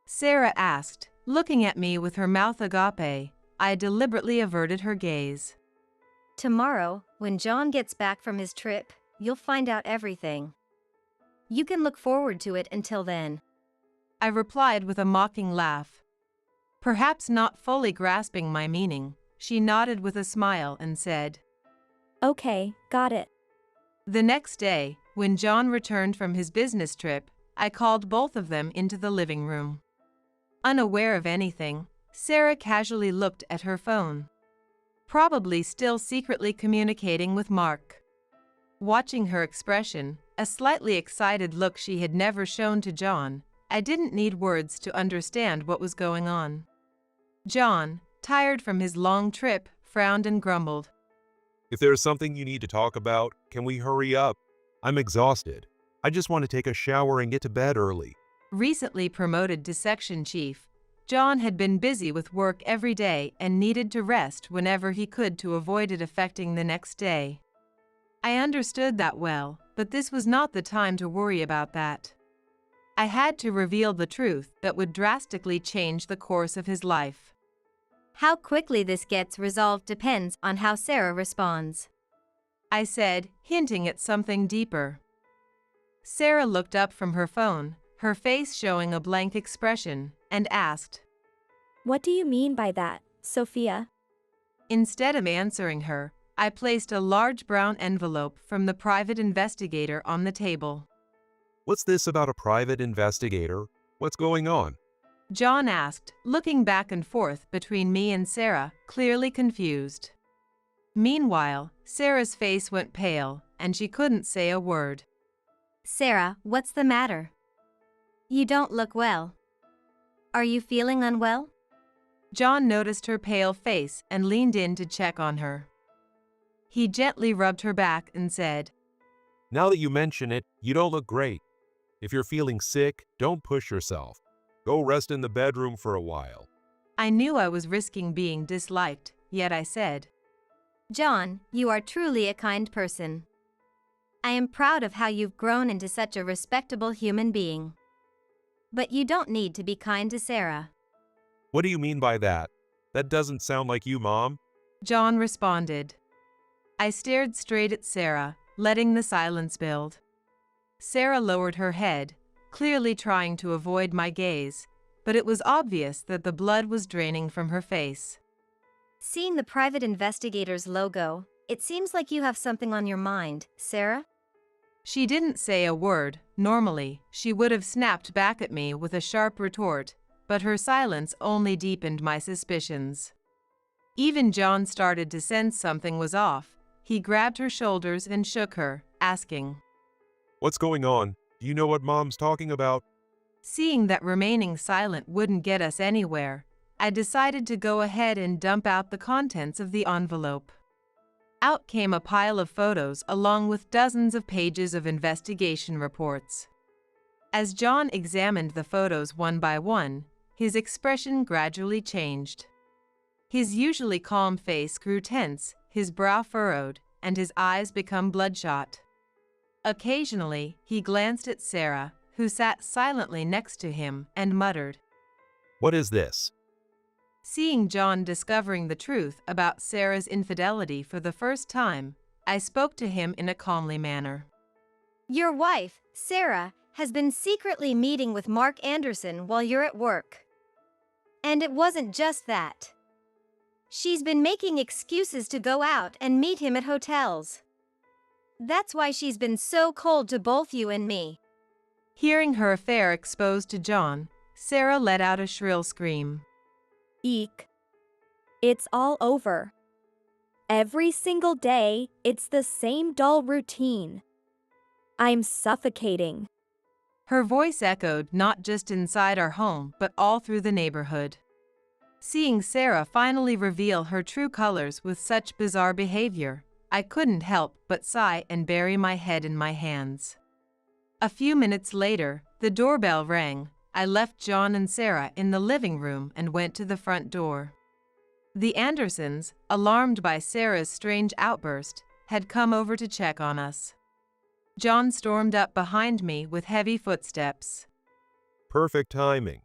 Sarah asked, looking at me with her mouth agape. I deliberately averted her gaze. Tomorrow, when John gets back from his trip, you'll find out everything. You can look forward to it until then. I replied with a mocking laugh. Perhaps not fully grasping my meaning, she nodded with a smile and said, Okay, got it. The next day, when John returned from his business trip, I called both of them into the living room. Unaware of anything, Sarah casually looked at her phone. Probably still secretly communicating with Mark. Watching her expression, a slightly excited look she had never shown to John, I didn't need words to understand what was going on. John, tired from his long trip, frowned and grumbled. If there's something you need to talk about, can we hurry up? I'm exhausted. I just want to take a shower and get to bed early. Recently promoted to section chief, John had been busy with work every day and needed to rest whenever he could to avoid it affecting the next day. I understood that well, but this was not the time to worry about that. I had to reveal the truth that would drastically change the course of his life. How quickly this gets resolved depends on how Sarah responds, I said, hinting at something deeper. Sarah looked up from her phone, her face showing a blank expression, and asked, What do you mean by that, Sophia? Instead of answering her, I placed a large brown envelope from the private investigator on the table. What's this about a private investigator? What's going on? John asked, looking back and forth between me and Sarah, clearly confused. Meanwhile, Sarah's face went pale, and she couldn't say a word. Sarah, what's the matter? You don't look well. Are you feeling unwell? John noticed her pale face and leaned in to check on her. He gently rubbed her back and said, Now that you mention it, you don't look great. If you're feeling sick, don't push yourself. Go rest in the bedroom for a while. I knew I was risking being disliked, yet I said, John, you are truly a kind person. I am proud of how you've grown into such a respectable human being. But you don't need to be kind to Sarah. What do you mean by that? That doesn't sound like you, Mom. John responded. I stared straight at Sarah, letting the silence build. Sarah lowered her head, clearly trying to avoid my gaze, but it was obvious that the blood was draining from her face. Seeing the private investigator's logo, it seems like you have something on your mind, Sarah? She didn't say a word. Normally, she would have snapped back at me with a sharp retort, but her silence only deepened my suspicions. Even John started to sense something was off. He grabbed her shoulders and shook her, asking, What's going on? Do you know what Mom's talking about? Seeing that remaining silent wouldn't get us anywhere, I decided to go ahead and dump out the contents of the envelope. Out came a pile of photos along with dozens of pages of investigation reports. As John examined the photos one by one, his expression gradually changed. His usually calm face grew tense, his brow furrowed, and his eyes became bloodshot. Occasionally, he glanced at Sarah, who sat silently next to him, and muttered, What is this? Seeing John discovering the truth about Sarah's infidelity for the first time, I spoke to him in a calmly manner. Your wife, Sarah, has been secretly meeting with Mark Anderson while you're at work. And it wasn't just that. She's been making excuses to go out and meet him at hotels. That's why she's been so cold to both you and me. Hearing her affair exposed to John, Sarah let out a shrill scream. Eek. It's all over. Every single day, it's the same dull routine. I'm suffocating. Her voice echoed not just inside our home but all through the neighborhood. Seeing Sarah finally reveal her true colors with such bizarre behavior, I couldn't help but sigh and bury my head in my hands. A few minutes later, the doorbell rang. I left John and Sarah in the living room and went to the front door. The Andersons, alarmed by Sarah's strange outburst, had come over to check on us. John stormed up behind me with heavy footsteps. Perfect timing.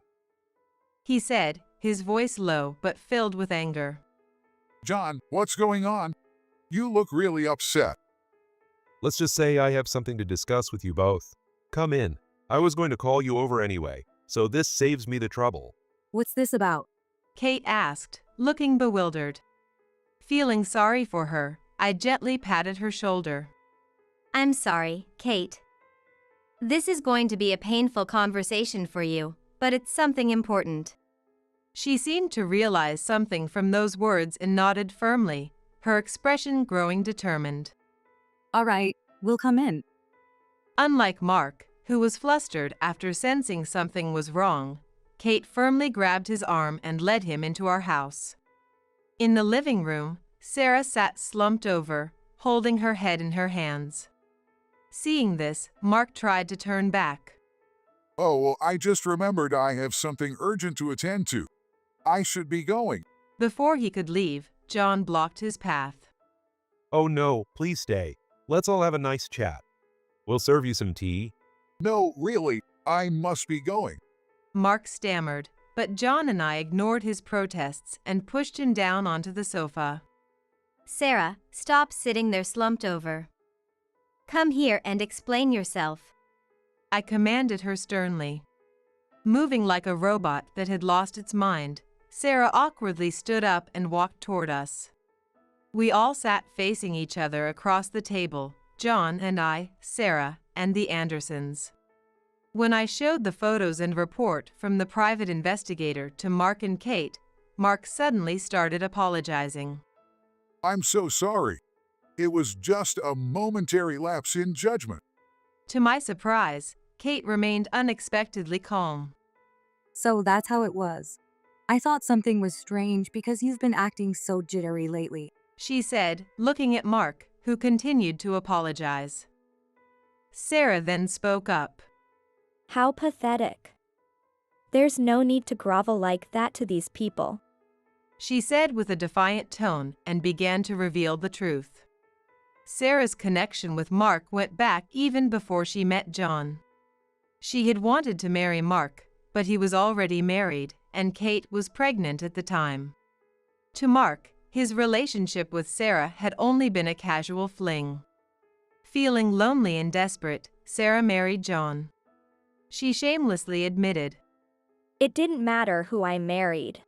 He said, his voice low but filled with anger. John, what's going on? You look really upset. Let's just say I have something to discuss with you both. Come in. I was going to call you over anyway, so this saves me the trouble. What's this about? Kate asked, looking bewildered. Feeling sorry for her, I gently patted her shoulder. I'm sorry, Kate. This is going to be a painful conversation for you, but it's something important. She seemed to realize something from those words and nodded firmly, her expression growing determined. All right, we'll come in. Unlike Mark, who was flustered after sensing something was wrong, Kate firmly grabbed his arm and led him into our house. In the living room, Sarah sat slumped over, holding her head in her hands. Seeing this, Mark tried to turn back. Oh, well, I just remembered I have something urgent to attend to. I should be going. Before he could leave, John blocked his path. Oh no, please stay. Let's all have a nice chat. We'll serve you some tea. No, really, I must be going. Mark stammered, but John and I ignored his protests and pushed him down onto the sofa. Sarah, stop sitting there slumped over. Come here and explain yourself. I commanded her sternly. Moving like a robot that had lost its mind, Sarah awkwardly stood up and walked toward us. We all sat facing each other across the table, John and I, Sarah, and the Andersons. When I showed the photos and report from the private investigator to Mark and Kate, Mark suddenly started apologizing. I'm so sorry. It was just a momentary lapse in judgment. To my surprise, Kate remained unexpectedly calm. So that's how it was. I thought something was strange because you've been acting so jittery lately. She said, looking at Mark, who continued to apologize. Sarah then spoke up. How pathetic. There's no need to grovel like that to these people. She said with a defiant tone and began to reveal the truth. Sarah's connection with Mark went back even before she met John. She had wanted to marry Mark, but he was already married, and Kate was pregnant at the time. To Mark, his relationship with Sarah had only been a casual fling. Feeling lonely and desperate, Sarah married John. She shamelessly admitted, It didn't matter who I married.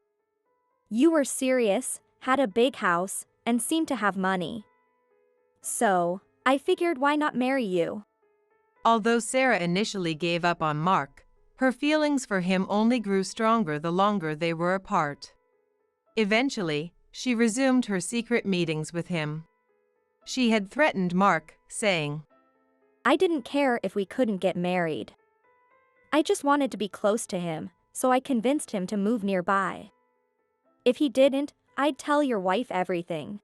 You were serious, had a big house, and seemed to have money. So, I figured why not marry you? Although Sarah initially gave up on Mark, her feelings for him only grew stronger the longer they were apart. Eventually, she resumed her secret meetings with him. She had threatened Mark, saying, I didn't care if we couldn't get married. I just wanted to be close to him, so I convinced him to move nearby. If he didn't, I'd tell your wife everything.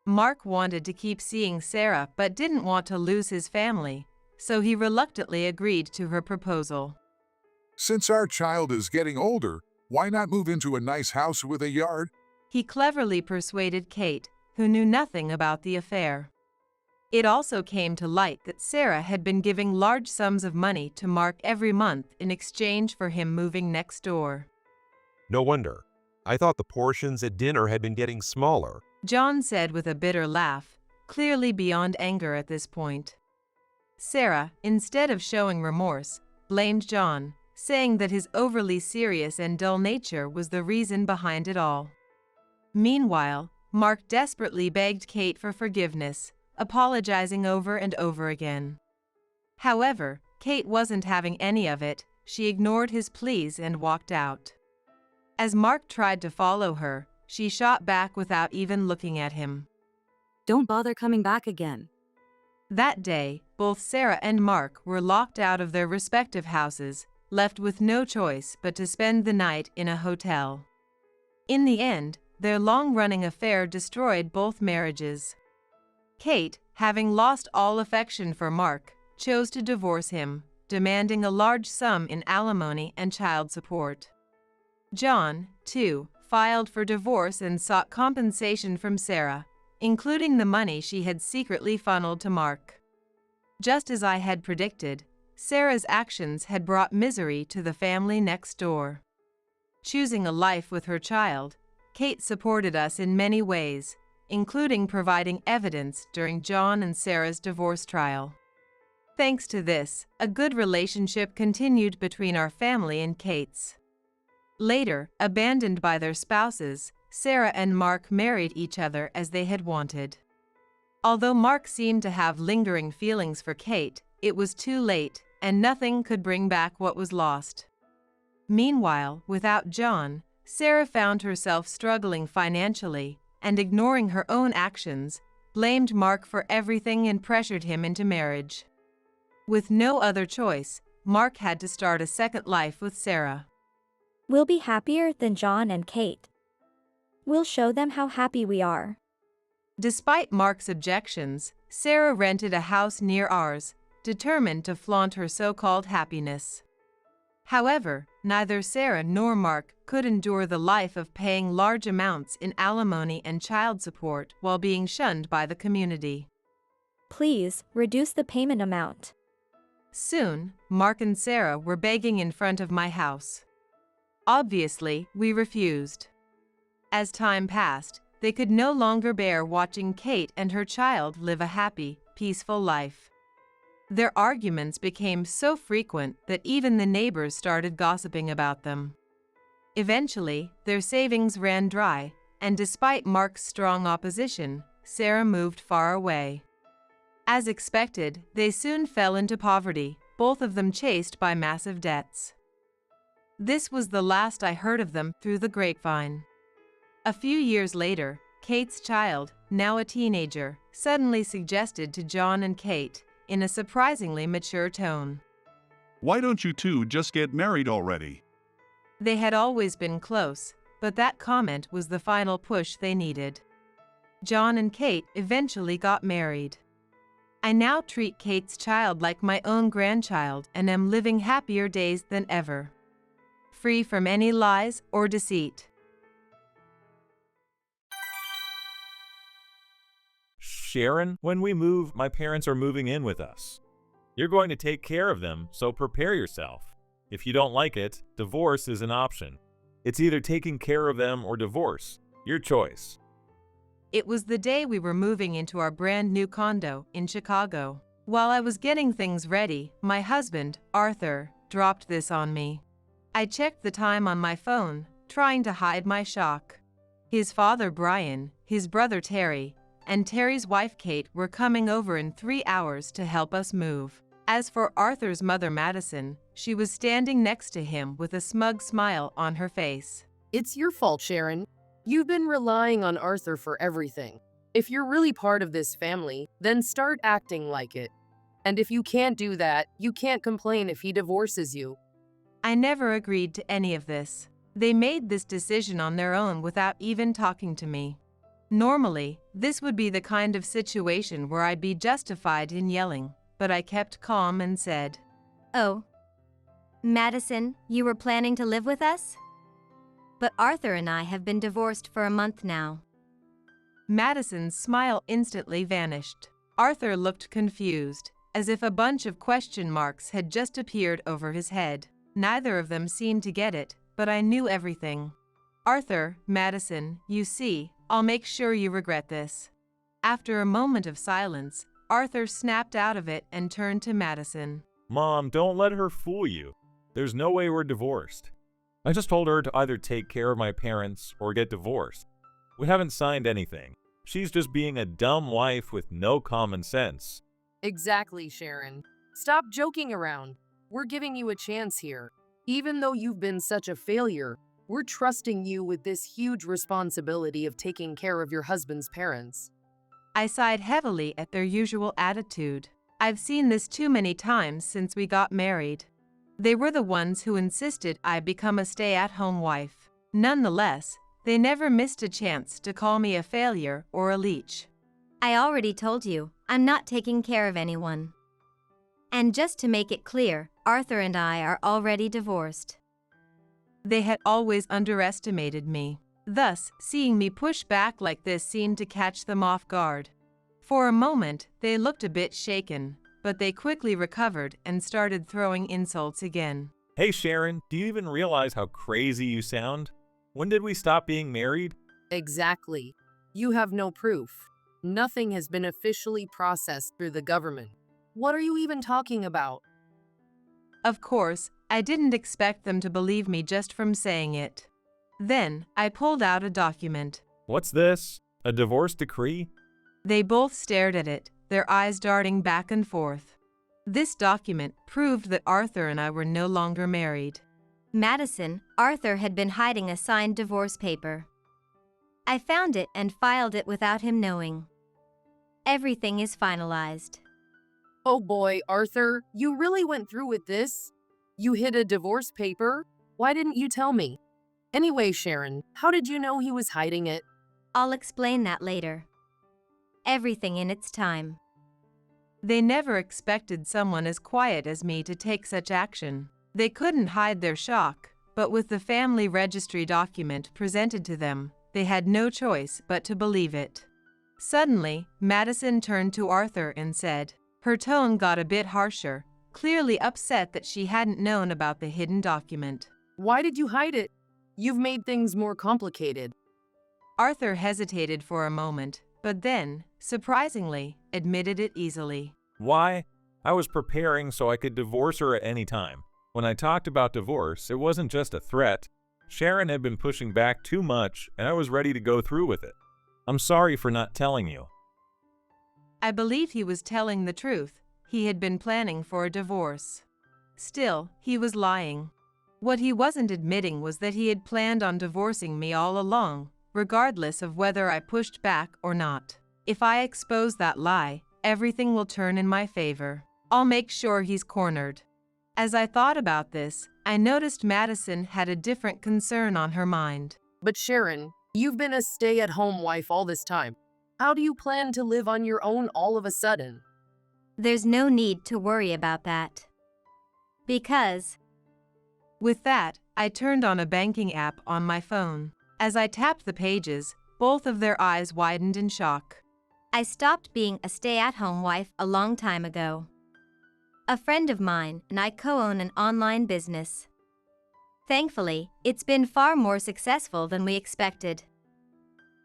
Mark wanted to keep seeing Sarah but didn't want to lose his family, so he reluctantly agreed to her proposal. Since our child is getting older, why not move into a nice house with a yard? He cleverly persuaded Kate, who knew nothing about the affair. It also came to light that Sarah had been giving large sums of money to Mark every month in exchange for him moving next door. No wonder. I thought the portions at dinner had been getting smaller. John said with a bitter laugh, clearly beyond anger at this point. Sarah, instead of showing remorse, blamed John, saying that his overly serious and dull nature was the reason behind it all. Meanwhile, Mark desperately begged Kate for forgiveness, apologizing over and over again. However, Kate wasn't having any of it. She ignored his pleas and walked out. As Mark tried to follow her, she shot back without even looking at him. Don't bother coming back again. That day, both Sarah and Mark were locked out of their respective houses, left with no choice but to spend the night in a hotel. In the end, their long-running affair destroyed both marriages. Kate, having lost all affection for Mark, chose to divorce him, demanding a large sum in alimony and child support. John, too, filed for divorce and sought compensation from Sarah, including the money she had secretly funneled to Mark. Just as I had predicted, Sarah's actions had brought misery to the family next door. Choosing a life with her child, Kate supported us in many ways, including providing evidence during John and Sarah's divorce trial. Thanks to this, a good relationship continued between our family and Kate's. Later, abandoned by their spouses, Sarah and Mark married each other as they had wanted. Although Mark seemed to have lingering feelings for Kate, it was too late, and nothing could bring back what was lost. Meanwhile, without John, Sarah found herself struggling financially and, ignoring her own actions, blamed Mark for everything and pressured him into marriage. With no other choice, Mark had to start a second life with Sarah. We'll be happier than John and Kate. We'll show them how happy we are. Despite Mark's objections, Sarah rented a house near ours, determined to flaunt her so-called happiness. However, neither Sarah nor Mark could endure the life of paying large amounts in alimony and child support while being shunned by the community. Please, reduce the payment amount. Soon, Mark and Sarah were begging in front of my house. Obviously, we refused. As time passed, they could no longer bear watching Kate and her child live a happy, peaceful life. Their arguments became so frequent that even the neighbors started gossiping about them. Eventually, their savings ran dry, and despite Mark's strong opposition, Sarah moved far away. As expected, they soon fell into poverty, both of them chased by massive debts. This was the last I heard of them through the grapevine. A few years later, Kate's child, now a teenager, suddenly suggested to John and Kate, in a surprisingly mature tone, Why don't you two just get married already? They had always been close, but that comment was the final push they needed. John and Kate eventually got married. I now treat Kate's child like my own grandchild and am living happier days than ever, free from any lies or deceit. Sharon, when we move, my parents are moving in with us. You're going to take care of them, so prepare yourself. If you don't like it, divorce is an option. It's either taking care of them or divorce. Your choice. It was the day we were moving into our brand new condo in Chicago. While I was getting things ready, my husband, Arthur, dropped this on me. I checked the time on my phone, trying to hide my shock. His father, Brian, his brother, Terry, and Terry's wife, Kate, were coming over in 3 hours to help us move. As for Arthur's mother, Madison, she was standing next to him with a smug smile on her face. It's your fault, Sharon. You've been relying on Arthur for everything. If you're really part of this family, then start acting like it. And if you can't do that, you can't complain if he divorces you. I never agreed to any of this. They made this decision on their own without even talking to me. Normally, this would be the kind of situation where I'd be justified in yelling, but I kept calm and said, Oh, Madison, you were planning to live with us? But Arthur and I have been divorced for a month now. Madison's smile instantly vanished. Arthur looked confused, as if a bunch of question marks had just appeared over his head. Neither of them seemed to get it, but I knew everything. Arthur, Madison, you see, I'll make sure you regret this. After a moment of silence, Arthur snapped out of it and turned to Madison. Mom, don't let her fool you. There's no way we're divorced. I just told her to either take care of my parents or get divorced. We haven't signed anything. She's just being a dumb wife with no common sense. Exactly, Sharon. Stop joking around. We're giving you a chance here. Even though you've been such a failure, we're trusting you with this huge responsibility of taking care of your husband's parents. I sighed heavily at their usual attitude. I've seen this too many times since we got married. They were the ones who insisted I become a stay-at-home wife. Nonetheless, They never missed a chance to call me a failure or a leech. I already told you, I'm not taking care of anyone. And just to make it clear, Arthur and I are already divorced. They had always underestimated me. Thus, seeing me push back like this seemed to catch them off guard. For a moment, they looked a bit shaken, but they quickly recovered and started throwing insults again. Hey Sharon, do you even realize how crazy you sound? When did we stop being married? Exactly. You have no proof. Nothing has been officially processed through the government. What are you even talking about? Of course, I didn't expect them to believe me just from saying it. Then, I pulled out a document. What's this? A divorce decree? They both stared at it, their eyes darting back and forth. This document proved that Arthur and I were no longer married. Madison, Arthur had been hiding a signed divorce paper. I found it and filed it without him knowing. Everything is finalized. Oh boy, Arthur, you really went through with this? You hid a divorce paper? Why didn't you tell me? Anyway, Sharon, how did you know he was hiding it? I'll explain that later. Everything in its time. They never expected someone as quiet as me to take such action. They couldn't hide their shock, but with the family registry document presented to them, they had no choice but to believe it. Suddenly, Madison turned to Arthur and said, her tone got a bit harsher, clearly upset that she hadn't known about the hidden document. Why did you hide it? You've made things more complicated. Arthur hesitated for a moment, but then, surprisingly, admitted it easily. Why? I was preparing so I could divorce her at any time. When I talked about divorce, it wasn't just a threat. Sharon had been pushing back too much, and I was ready to go through with it. I'm sorry for not telling you. I believe he was telling the truth. He had been planning for a divorce. Still, he was lying. What he wasn't admitting was that he had planned on divorcing me all along, regardless of whether I pushed back or not. If I expose that lie, everything will turn in my favor. I'll make sure he's cornered. As I thought about this, I noticed Madison had a different concern on her mind. But Sharon, you've been a stay-at-home wife all this time. How do you plan to live on your own all of a sudden? There's no need to worry about that. Because... With that, I turned on a banking app on my phone. As I tapped the pages, both of their eyes widened in shock. I stopped being a stay-at-home wife a long time ago. A friend of mine and I co-own an online business. Thankfully, it's been far more successful than we expected.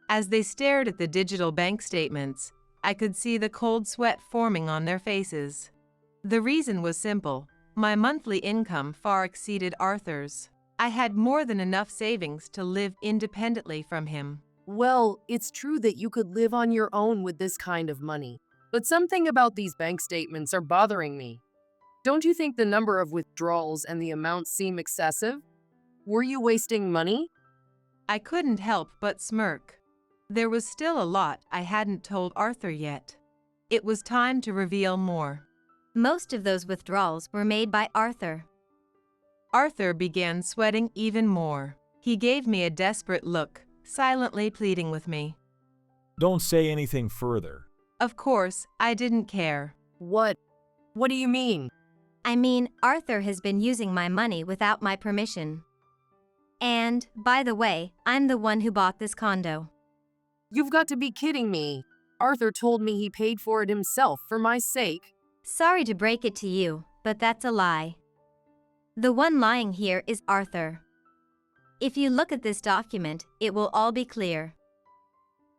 As they stared at the digital bank statements, I could see the cold sweat forming on their faces. The reason was simple. My monthly income far exceeded Arthur's. I had more than enough savings to live independently from him. Well, it's true that you could live on your own with this kind of money. But something about these bank statements are bothering me. Don't you think the number of withdrawals and the amounts seem excessive? Were you wasting money? I couldn't help but smirk. There was still a lot I hadn't told Arthur yet. It was time to reveal more. Most of those withdrawals were made by Arthur. Arthur began sweating even more. He gave me a desperate look, silently pleading with me. Don't say anything further. Of course, I didn't care. What? What do you mean? I mean, Arthur has been using my money without my permission. And, by the way, I'm the one who bought this condo. You've got to be kidding me. Arthur told me he paid for it himself for my sake. Sorry to break it to you, but that's a lie. The one lying here is Arthur. If you look at this document, it will all be clear.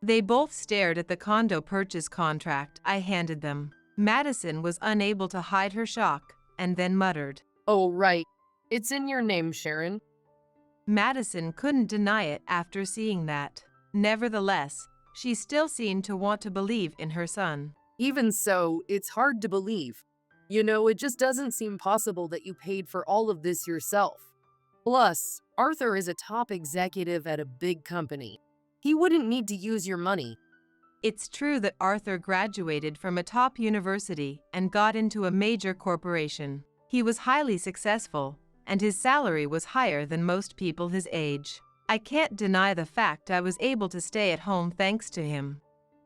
They both stared at the condo purchase contract I handed them. Madison was unable to hide her shock, and then muttered, Oh, right. It's in your name, Sharon. Madison couldn't deny it after seeing that. Nevertheless, she still seemed to want to believe in her son. Even so, it's hard to believe. You know, it just doesn't seem possible that you paid for all of this yourself. Plus, Arthur is a top executive at a big company. He wouldn't need to use your money. It's true that Arthur graduated from a top university and got into a major corporation. He was highly successful, and his salary was higher than most people his age. I can't deny the fact I was able to stay at home thanks to him.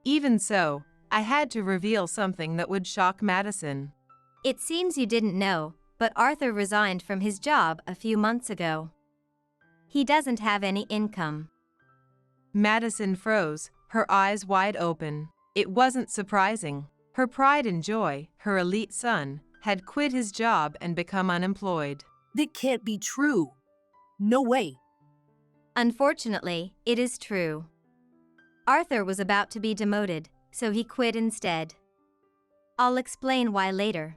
Even so, I had to reveal something that would shock Madison. It seems you didn't know, but Arthur resigned from his job a few months ago. He doesn't have any income. Madison froze, her eyes wide open. It wasn't surprising. Her pride and joy, her elite son, had quit his job and become unemployed. That can't be true. No way. Unfortunately, it is true. Arthur was about to be demoted, so he quit instead. I'll explain why later.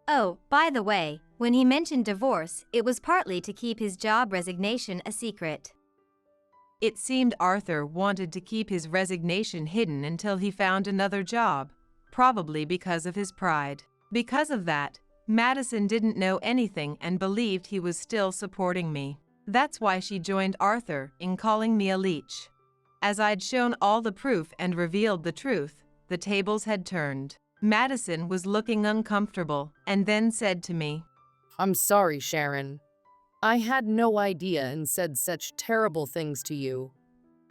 Oh, by the way, when he mentioned divorce, it was partly to keep his job resignation a secret. It seemed Arthur wanted to keep his resignation hidden until he found another job, probably because of his pride. Because of that, Madison didn't know anything and believed he was still supporting me. That's why she joined Arthur in calling me a leech. As I'd shown all the proof and revealed the truth, the tables had turned. Madison was looking uncomfortable and then said to me, I'm sorry, Sharon. I had no idea and said such terrible things to you.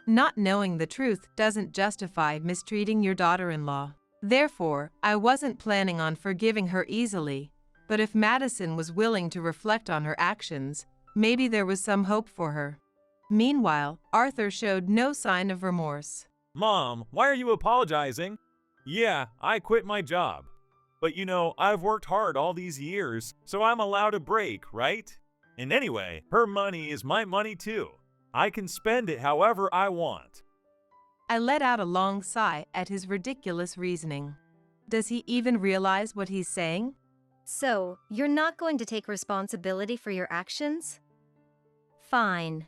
Not knowing the truth doesn't justify mistreating your daughter-in-law. Therefore, I wasn't planning on forgiving her easily, but if Madison was willing to reflect on her actions, maybe there was some hope for her. Meanwhile, Arthur showed no sign of remorse. Mom, why are you apologizing? Yeah, I quit my job. But you know, I've worked hard all these years, so I'm allowed a break, right? And anyway, her money is my money too. I can spend it however I want. I let out a long sigh at his ridiculous reasoning. Does he even realize what he's saying? So, you're not going to take responsibility for your actions? Fine.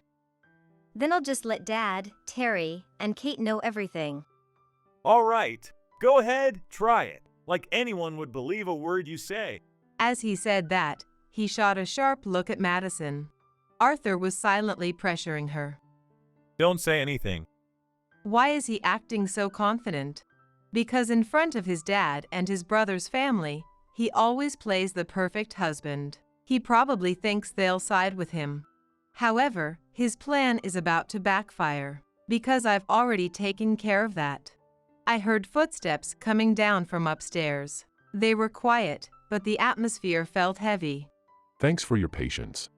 Then I'll just let Dad, Terry, and Kate know everything. All right, go ahead, try it. Like anyone would believe a word you say. As he said that, he shot a sharp look at Madison. Arthur was silently pressuring her. Don't say anything. Why is he acting so confident? Because in front of his dad and his brother's family, he always plays the perfect husband. He probably thinks they'll side with him. However, his plan is about to backfire, because I've already taken care of that. I heard footsteps coming down from upstairs. They were quiet, but the atmosphere felt heavy. Thanks for your patience.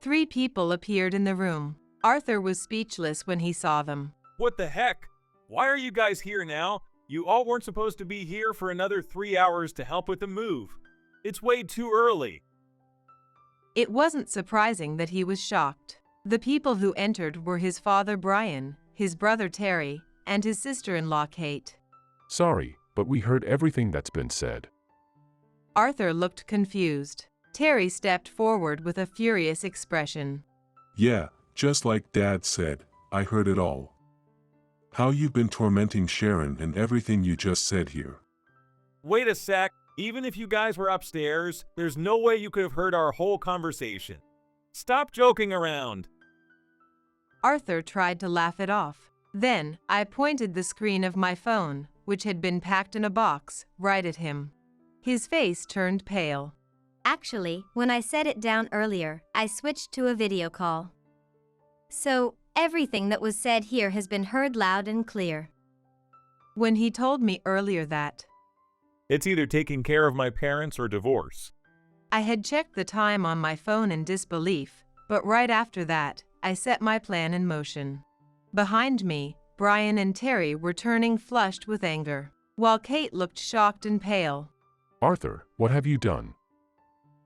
3 people appeared in the room. Arthur was speechless when he saw them. What the heck? Why are you guys here now? You all weren't supposed to be here for another 3 hours to help with the move. It's way too early. It wasn't surprising that he was shocked. The people who entered were his father Brian, his brother Terry, and his sister-in-law Kate. Sorry, but we heard everything that's been said. Arthur looked confused. Terry stepped forward with a furious expression. Yeah, just like Dad said, I heard it all. How you've been tormenting Sharon and everything you just said here. Wait a sec. Even if you guys were upstairs, there's no way you could have heard our whole conversation. Stop joking around. Arthur tried to laugh it off. Then, I pointed the screen of my phone, which had been packed in a box, right at him. His face turned pale. Actually, when I set it down earlier, I switched to a video call. So, everything that was said here has been heard loud and clear. When he told me earlier that It's either taking care of my parents or divorce. I had checked the time on my phone in disbelief, but right after that, I set my plan in motion. Behind me, Brian and Terry were turning flushed with anger, while Kate looked shocked and pale. Arthur, what have you done?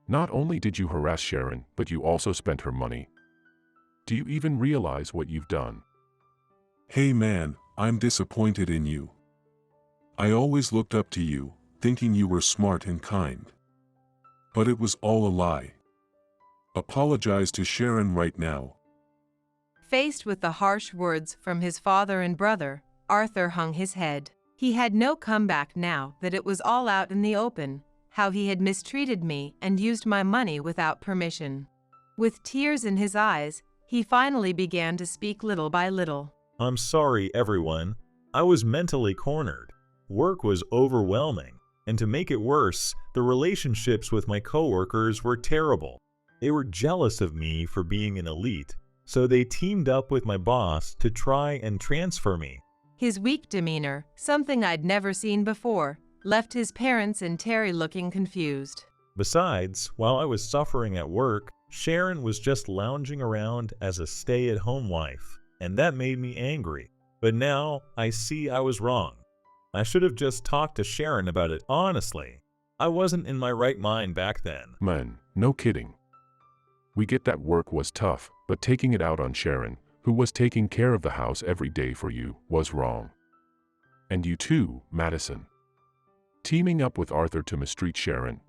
Not only did you harass Sharon, but you also spent her money. Do you even realize what you've done? Hey man, I'm disappointed in you. I always looked up to you, thinking you were smart and kind. But it was all a lie. Apologize to Sharon right now. Faced with the harsh words from his father and brother, Arthur hung his head. He had no comeback now that it was all out in the open, how he had mistreated me and used my money without permission. With tears in his eyes, he finally began to speak little by little. I'm sorry, everyone. I was mentally cornered. Work was overwhelming. And to make it worse, the relationships with my coworkers were terrible. They were jealous of me for being an elite, so they teamed up with my boss to try and transfer me. His weak demeanor, something I'd never seen before, left his parents and Terry looking confused. Besides, while I was suffering at work, Sharon was just lounging around as a stay-at-home wife, and that made me angry. But now I see I was wrong. I should have just talked to Sharon about it honestly. I wasn't in my right mind back then. Man, no kidding. We get that work was tough, but taking it out on Sharon, who was taking care of the house every day for you, was wrong. And you too, Madison. Teaming up with Arthur to mistreat Sharon.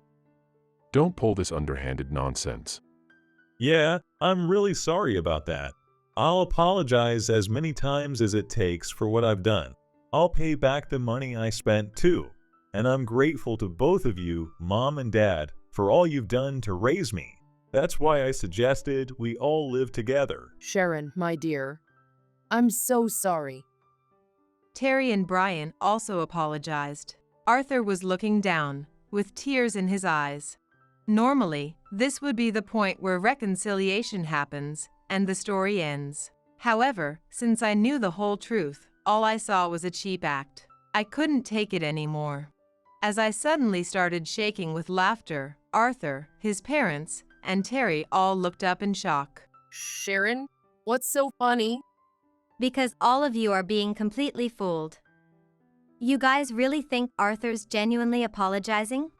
Don't pull this underhanded nonsense. Yeah, I'm really sorry about that. I'll apologize as many times as it takes for what I've done. I'll pay back the money I spent too. And I'm grateful to both of you, Mom and Dad, for all you've done to raise me. That's why I suggested we all live together. Sharon, my dear, I'm so sorry. Terry and Brian also apologized. Arthur was looking down, with tears in his eyes. Normally, this would be the point where reconciliation happens and the story ends. However, since I knew the whole truth, all I saw was a cheap act. I couldn't take it anymore. As I suddenly started shaking with laughter, Arthur, his parents, and Terry all looked up in shock. Sharon, what's so funny? Because all of you are being completely fooled. You guys really think Arthur's genuinely apologizing?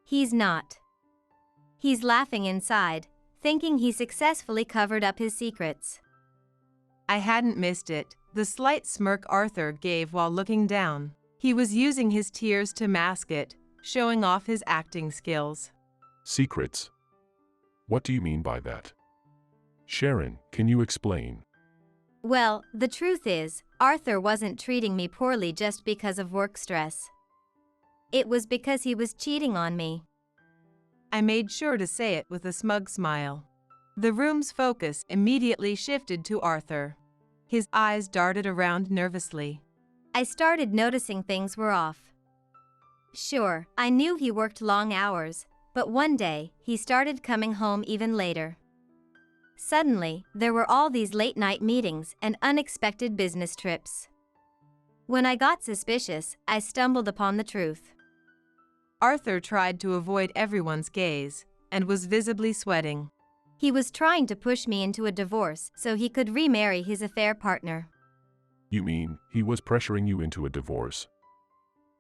He's not. He's laughing inside, thinking he successfully covered up his secrets. I hadn't missed it, the slight smirk Arthur gave while looking down. He was using his tears to mask it, showing off his acting skills. Secrets? What do you mean by that? Sharon, can you explain? Well, the truth is, Arthur wasn't treating me poorly just because of work stress. It was because he was cheating on me. I made sure to say it with a smug smile. The room's focus immediately shifted to Arthur. His eyes darted around nervously. I started noticing things were off. Sure, I knew he worked long hours, but one day, he started coming home even later. Suddenly, there were all these late-night meetings and unexpected business trips. When I got suspicious, I stumbled upon the truth. Arthur tried to avoid everyone's gaze and was visibly sweating. He was trying to push me into a divorce so he could remarry his affair partner. You mean he was pressuring you into a divorce?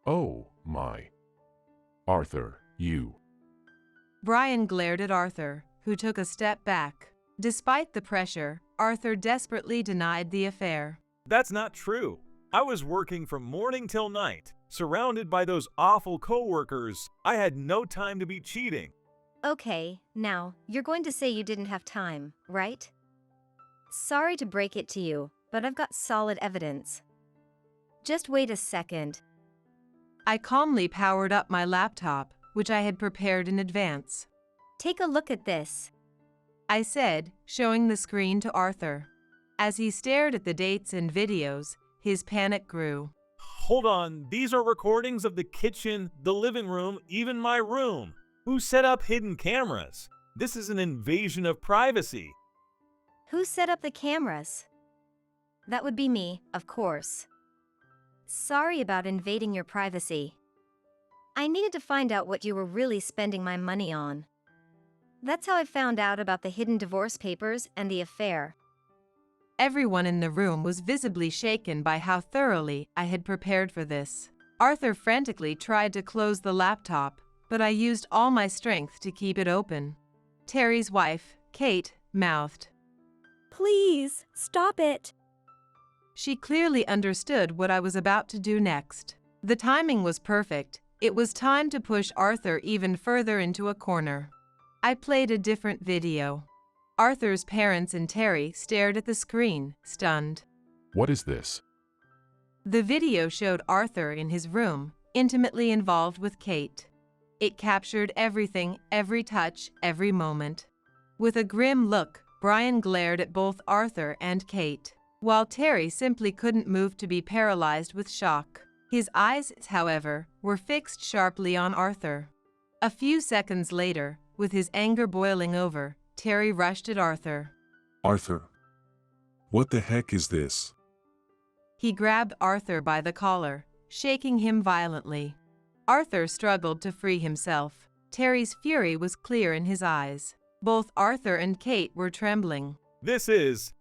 Oh, my. Arthur, you. Brian glared at Arthur, who took a step back. Despite the pressure, Arthur desperately denied the affair. That's not true. I was working from morning till night, surrounded by those awful coworkers. I had no time to be cheating. Okay, now, you're going to say you didn't have time, right? Sorry to break it to you, but I've got solid evidence. Just wait a second. I calmly powered up my laptop, which I had prepared in advance. Take a look at this, I said, showing the screen to Arthur. As he stared at the dates and videos, his panic grew. Hold on, these are recordings of the kitchen, the living room, even my room. Who set up hidden cameras? This is an invasion of privacy. Who set up the cameras? That would be me, of course. Sorry about invading your privacy. I needed to find out what you were really spending my money on. That's how I found out about the hidden divorce papers and the affair. Everyone in the room was visibly shaken by how thoroughly I had prepared for this. Arthur frantically tried to close the laptop, but I used all my strength to keep it open. Terry's wife, Kate, mouthed. Please, stop it. She clearly understood what I was about to do next. The timing was perfect. It was time to push Arthur even further into a corner. I played a different video. Arthur's parents and Terry stared at the screen, stunned. What is this? The video showed Arthur in his room, intimately involved with Kate. It captured everything, every touch, every moment. With a grim look, Brian glared at both Arthur and Kate, while Terry simply couldn't move to be paralyzed with shock. His eyes, however, were fixed sharply on Arthur. A few seconds later, with his anger boiling over, Terry rushed at Arthur. Arthur. What the heck is this? He grabbed Arthur by the collar, shaking him violently. Arthur struggled to free himself. Terry's fury was clear in his eyes. Both Arthur and Kate were trembling. This is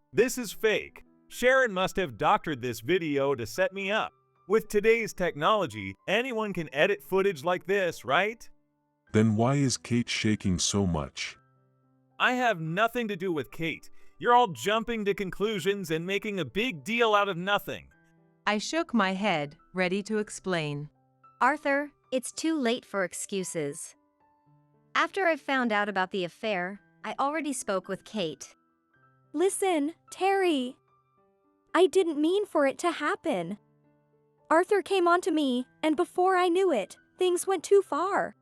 fake. Sharon must have doctored this video to set me up. With today's technology, anyone can edit footage like this, right? Then why is Kate shaking so much? I have nothing to do with Kate. You're all jumping to conclusions and making a big deal out of nothing. I shook my head, ready to explain. Arthur, it's too late for excuses. After I found out about the affair, I already spoke with Kate. Listen, Terry. I didn't mean for it to happen. Arthur came on to me, and before I knew it, things went too far.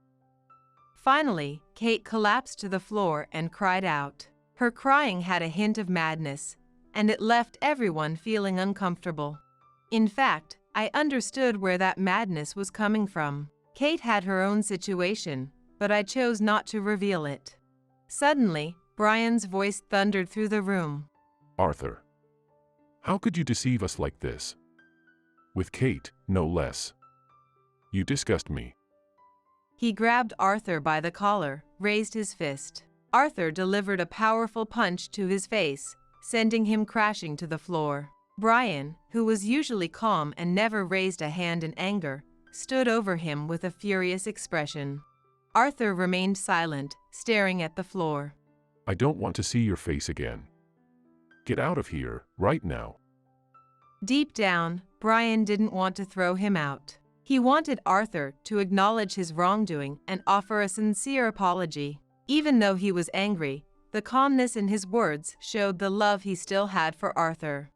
Finally, Kate collapsed to the floor and cried out. Her crying had a hint of madness, and it left everyone feeling uncomfortable. In fact, I understood where that madness was coming from. Kate had her own situation, but I chose not to reveal it. Suddenly, Brian's voice thundered through the room. Arthur, how could you deceive us like this? With Kate, no less. You disgust me. He grabbed Arthur by the collar, raised his fist. Arthur delivered a powerful punch to his face, sending him crashing to the floor. Brian, who was usually calm and never raised a hand in anger, stood over him with a furious expression. Arthur remained silent, staring at the floor. I don't want to see your face again. Get out of here, right now. Deep down, Brian didn't want to throw him out. He wanted Arthur to acknowledge his wrongdoing and offer a sincere apology. Even though he was angry, the calmness in his words showed the love he still had for Arthur.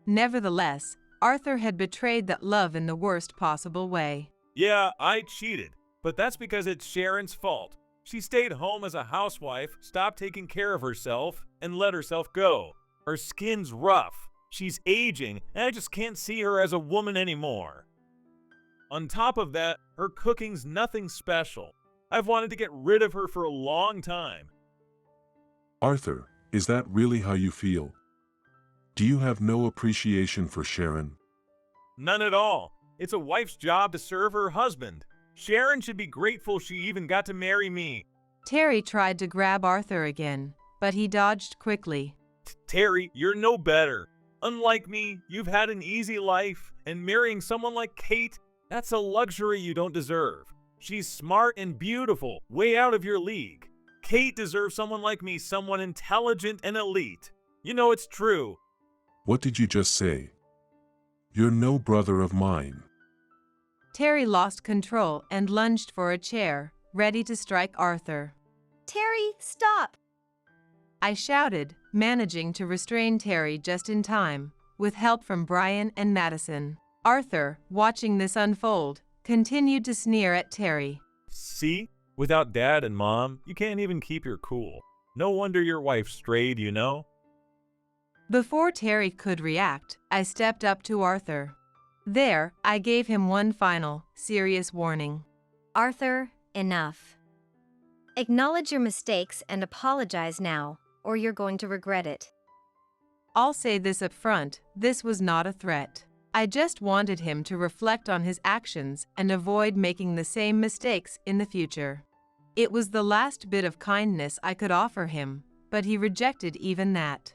Nevertheless, Arthur had betrayed that love in the worst possible way. Yeah, I cheated, but that's because it's Sharon's fault. She stayed home as a housewife, stopped taking care of herself, and let herself go. Her skin's rough, she's aging, and I just can't see her as a woman anymore. On top of that, her cooking's nothing special. I've wanted to get rid of her for a long time. Arthur, is that really how you feel? Do you have no appreciation for Sharon? None at all. It's a wife's job to serve her husband. Sharon should be grateful she even got to marry me. Terry tried to grab Arthur again, but he dodged quickly. Terry, you're no better. Unlike me, you've had an easy life, and marrying someone like Kate, that's a luxury you don't deserve. She's smart and beautiful, way out of your league. Kate deserves someone like me, someone intelligent and elite. You know it's true. What did you just say? You're no brother of mine. Terry lost control and lunged for a chair, ready to strike Arthur. Terry, stop! I shouted, managing to restrain Terry just in time, with help from Brian and Madison. Arthur, watching this unfold, continued to sneer at Terry. See? Without Dad and Mom, you can't even keep your cool. No wonder your wife strayed, you know? Before Terry could react, I stepped up to Arthur. There, I gave him one final, serious warning. Arthur, enough. Acknowledge your mistakes and apologize now, or you're going to regret it. I'll say this up front, this was not a threat. I just wanted him to reflect on his actions and avoid making the same mistakes in the future. It was the last bit of kindness I could offer him, but he rejected even that.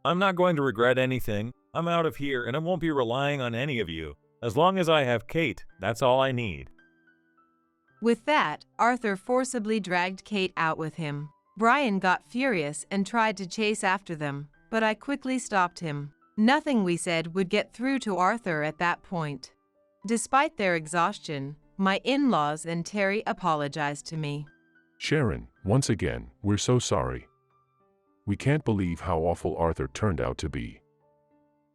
I'm not going to regret anything. I'm out of here and I won't be relying on any of you. As long as I have Kate, that's all I need. With that, Arthur forcibly dragged Kate out with him. Brian got furious and tried to chase after them, but I quickly stopped him. Nothing we said would get through to Arthur at that point. Despite their exhaustion, my in-laws and Terry apologized to me. Sharon, once again, we're so sorry. We can't believe how awful Arthur turned out to be.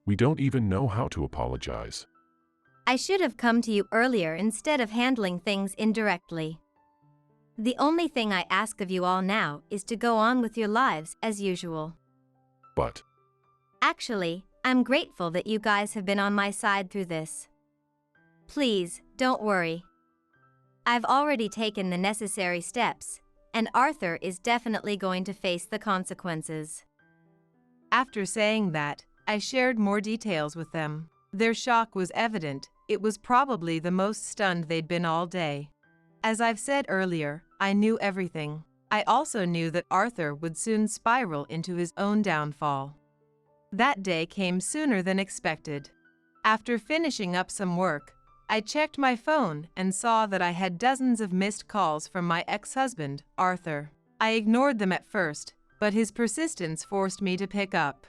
We don't even know how to apologize. I should have come to you earlier instead of handling things indirectly. The only thing I ask of you all now is to go on with your lives as usual. But actually, I'm grateful that you guys have been on my side through this. Please, don't worry. I've already taken the necessary steps, and Arthur is definitely going to face the consequences. After saying that, I shared more details with them. Their shock was evident. It was probably the most stunned they'd been all day. As I've said earlier, I knew everything. I also knew that Arthur would soon spiral into his own downfall. That day came sooner than expected. After finishing up some work, I checked my phone and saw that I had dozens of missed calls from my ex-husband, Arthur. I ignored them at first, but his persistence forced me to pick up.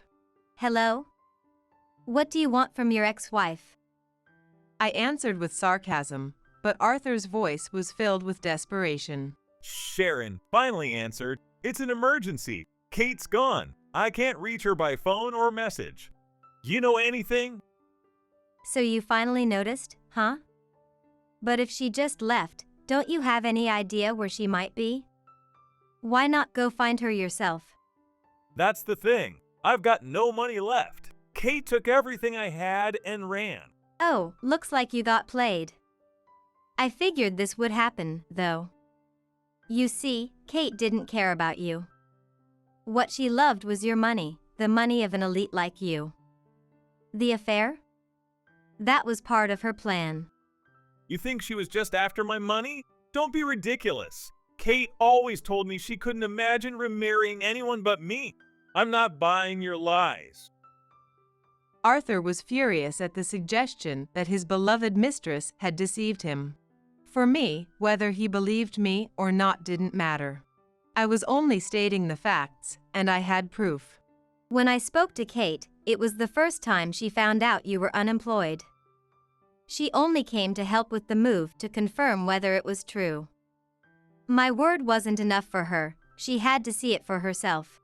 Hello? What do you want from your ex-wife? I answered with sarcasm, but Arthur's voice was filled with desperation. Sharon finally answered. It's an emergency. Kate's gone. I can't reach her by phone or message. You know anything? So you finally noticed, huh? But if she just left, don't you have any idea where she might be? Why not go find her yourself? That's the thing. I've got no money left. Kate took everything I had and ran. Oh, looks like you got played. I figured this would happen, though. You see, Kate didn't care about you. What she loved was your money, the money of an elite like you. The affair? That was part of her plan. You think she was just after my money? Don't be ridiculous. Kate always told me she couldn't imagine remarrying anyone but me. I'm not buying your lies. Arthur was furious at the suggestion that his beloved mistress had deceived him. For me, whether he believed me or not didn't matter. I was only stating the facts, and I had proof. When I spoke to Kate, it was the first time she found out you were unemployed. She only came to help with the move to confirm whether it was true. My word wasn't enough for her. She had to see it for herself.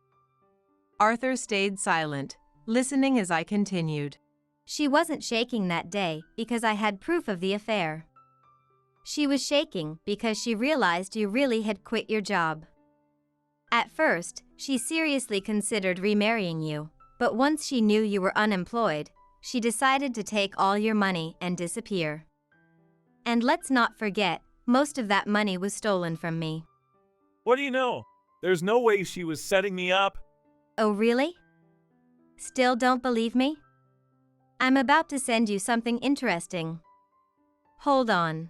Arthur stayed silent, listening as I continued. She wasn't shaking that day because I had proof of the affair. She was shaking because she realized you really had quit your job. At first, she seriously considered remarrying you, but once she knew you were unemployed, she decided to take all your money and disappear. And let's not forget, most of that money was stolen from me. What do you know? There's no way she was setting me up. Oh, really? Still don't believe me? I'm about to send you something interesting. Hold on.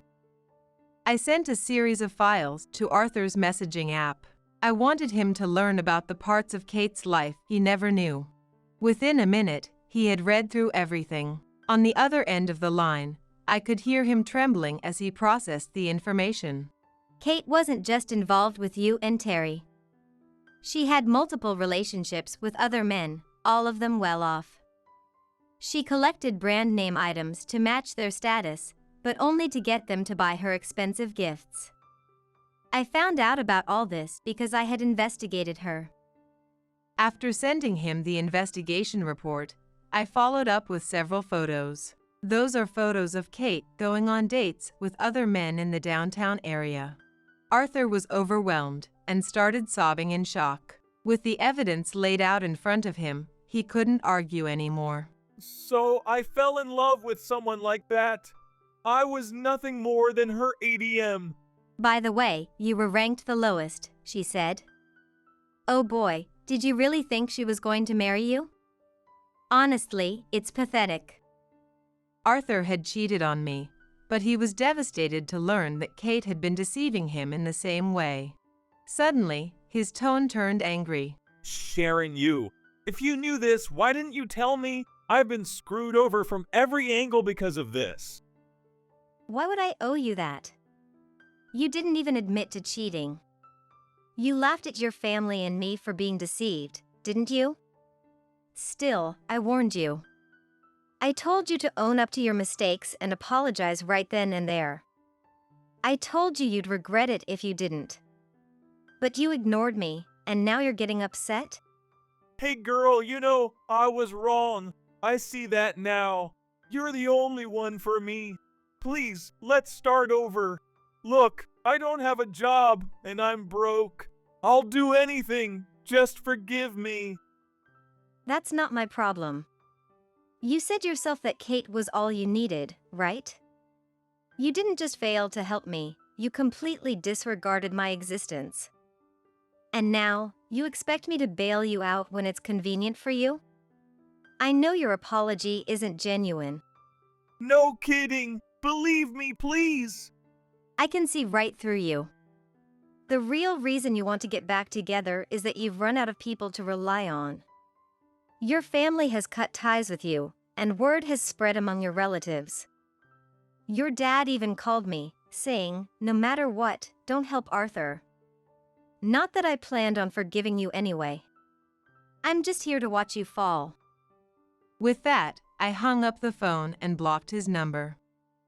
I sent a series of files to Arthur's messaging app. I wanted him to learn about the parts of Kate's life he never knew. Within a minute, he had read through everything. On the other end of the line, I could hear him trembling as he processed the information. Kate wasn't just involved with you and Terry. She had multiple relationships with other men, all of them well off. She collected brand name items to match their status, but only to get them to buy her expensive gifts. I found out about all this because I had investigated her. After sending him the investigation report, I followed up with several photos. Those are photos of Kate going on dates with other men in the downtown area. Arthur was overwhelmed and started sobbing in shock. With the evidence laid out in front of him, he couldn't argue anymore. So I fell in love with someone like that. I was nothing more than her ATM. By the way, you were ranked the lowest, she said. Oh boy, did you really think she was going to marry you? Honestly, it's pathetic. Arthur had cheated on me, but he was devastated to learn that Kate had been deceiving him in the same way. Suddenly, his tone turned angry. Sharon, if you knew this, why didn't you tell me? I've been screwed over from every angle because of this. Why would I owe you that? You didn't even admit to cheating. You laughed at your family and me for being deceived, didn't you? Still, I warned you. I told you to own up to your mistakes and apologize right then and there. I told you you'd regret it if you didn't. But you ignored me, and now you're getting upset? Hey girl, I was wrong. I see that now. You're the only one for me. Please, let's start over. Look, I don't have a job, and I'm broke. I'll do anything. Just forgive me. That's not my problem. You said yourself that Kate was all you needed, right? You didn't just fail to help me, you completely disregarded my existence. And now, You expect me to bail you out when it's convenient for you? I know your apology isn't genuine. No kidding! Believe me, please! I can see right through you. The real reason you want to get back together is that you've run out of people to rely on. Your family has cut ties with you, and word has spread among your relatives. Your dad even called me, saying, no matter what, don't help Arthur. Not that I planned on forgiving you anyway. I'm just here to watch you fall. With that, I hung up the phone and blocked his number.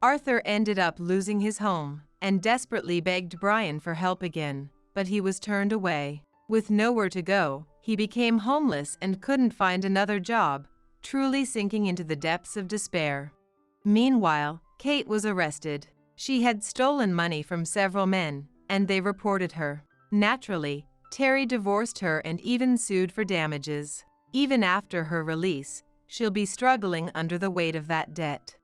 Arthur ended up losing his home and desperately begged Brian for help again, but he was turned away. With nowhere to go, he became homeless and couldn't find another job, truly sinking into the depths of despair. Meanwhile, Kate was arrested. She had stolen money from several men, and they reported her. Naturally, Terry divorced her and even sued for damages. Even after her release, she'll be struggling under the weight of that debt.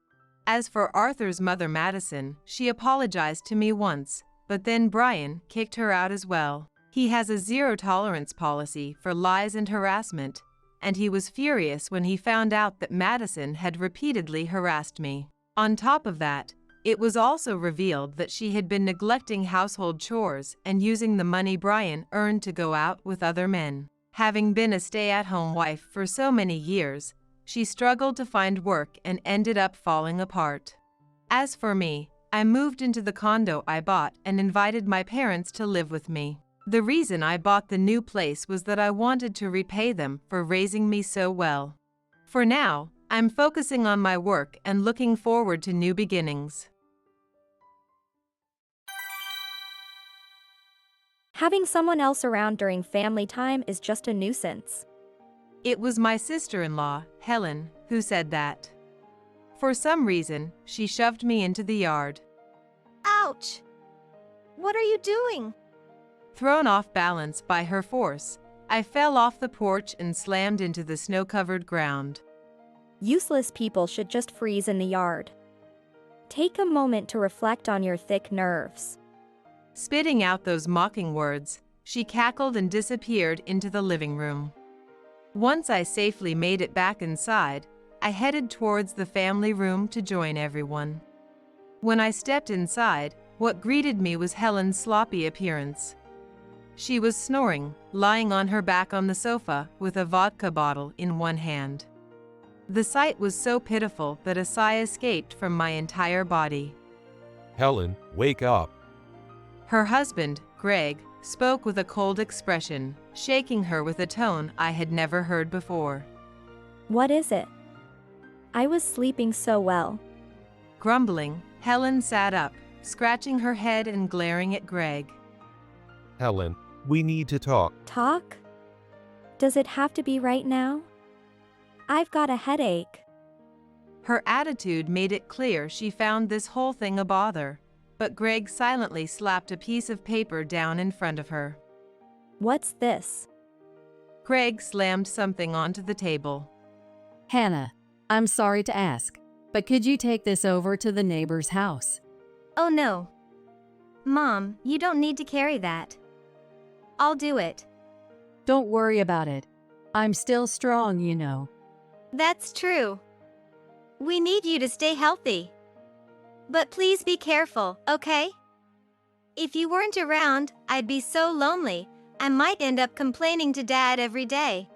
As for Arthur's mother, Madison, she apologized to me once, but then Brian kicked her out as well. He has a zero-tolerance policy for lies and harassment, and he was furious when he found out that Madison had repeatedly harassed me. On top of that, it was also revealed that she had been neglecting household chores and using the money Brian earned to go out with other men. Having been a stay-at-home wife for so many years, she struggled to find work and ended up falling apart. As for me, I moved into the condo I bought and invited my parents to live with me. The reason I bought the new place was that I wanted to repay them for raising me so well. For now, I'm focusing on my work and looking forward to new beginnings. Having someone else around during family time is just a nuisance. It was my sister-in-law, Helen, who said that. For some reason, she shoved me into the yard. Ouch! What are you doing? Thrown off balance by her force, I fell off the porch and slammed into the snow-covered ground. Useless people should just freeze in the yard. Take a moment to reflect on your thick nerves. Spitting out those mocking words, she cackled and disappeared into the living room. Once I safely made it back inside, I headed towards the family room to join everyone. When I stepped inside, what greeted me was Helen's sloppy appearance. She was snoring, lying on her back on the sofa with a vodka bottle in one hand. The sight was so pitiful that a sigh escaped from my entire body. Helen, wake up. Her husband, Greg, spoke with a cold expression, shaking her with a tone I had never heard before. What is it? I was sleeping so well. Grumbling, Helen sat up, scratching her head and glaring at Greg. Helen, we need to talk. Talk? Does it have to be right now? I've got a headache. Her attitude made it clear she found this whole thing a bother, but Greg silently slapped a piece of paper down in front of her. What's this? Greg slammed something onto the table. Hannah, I'm sorry to ask, but could you take this over to the neighbor's house? Oh no. Mom, you don't need to carry that. I'll do it. Don't worry about it. I'm still strong, you know. That's true. We need you to stay healthy. But please be careful, okay? If you weren't around, I'd be so lonely, I might end up complaining to Dad every day.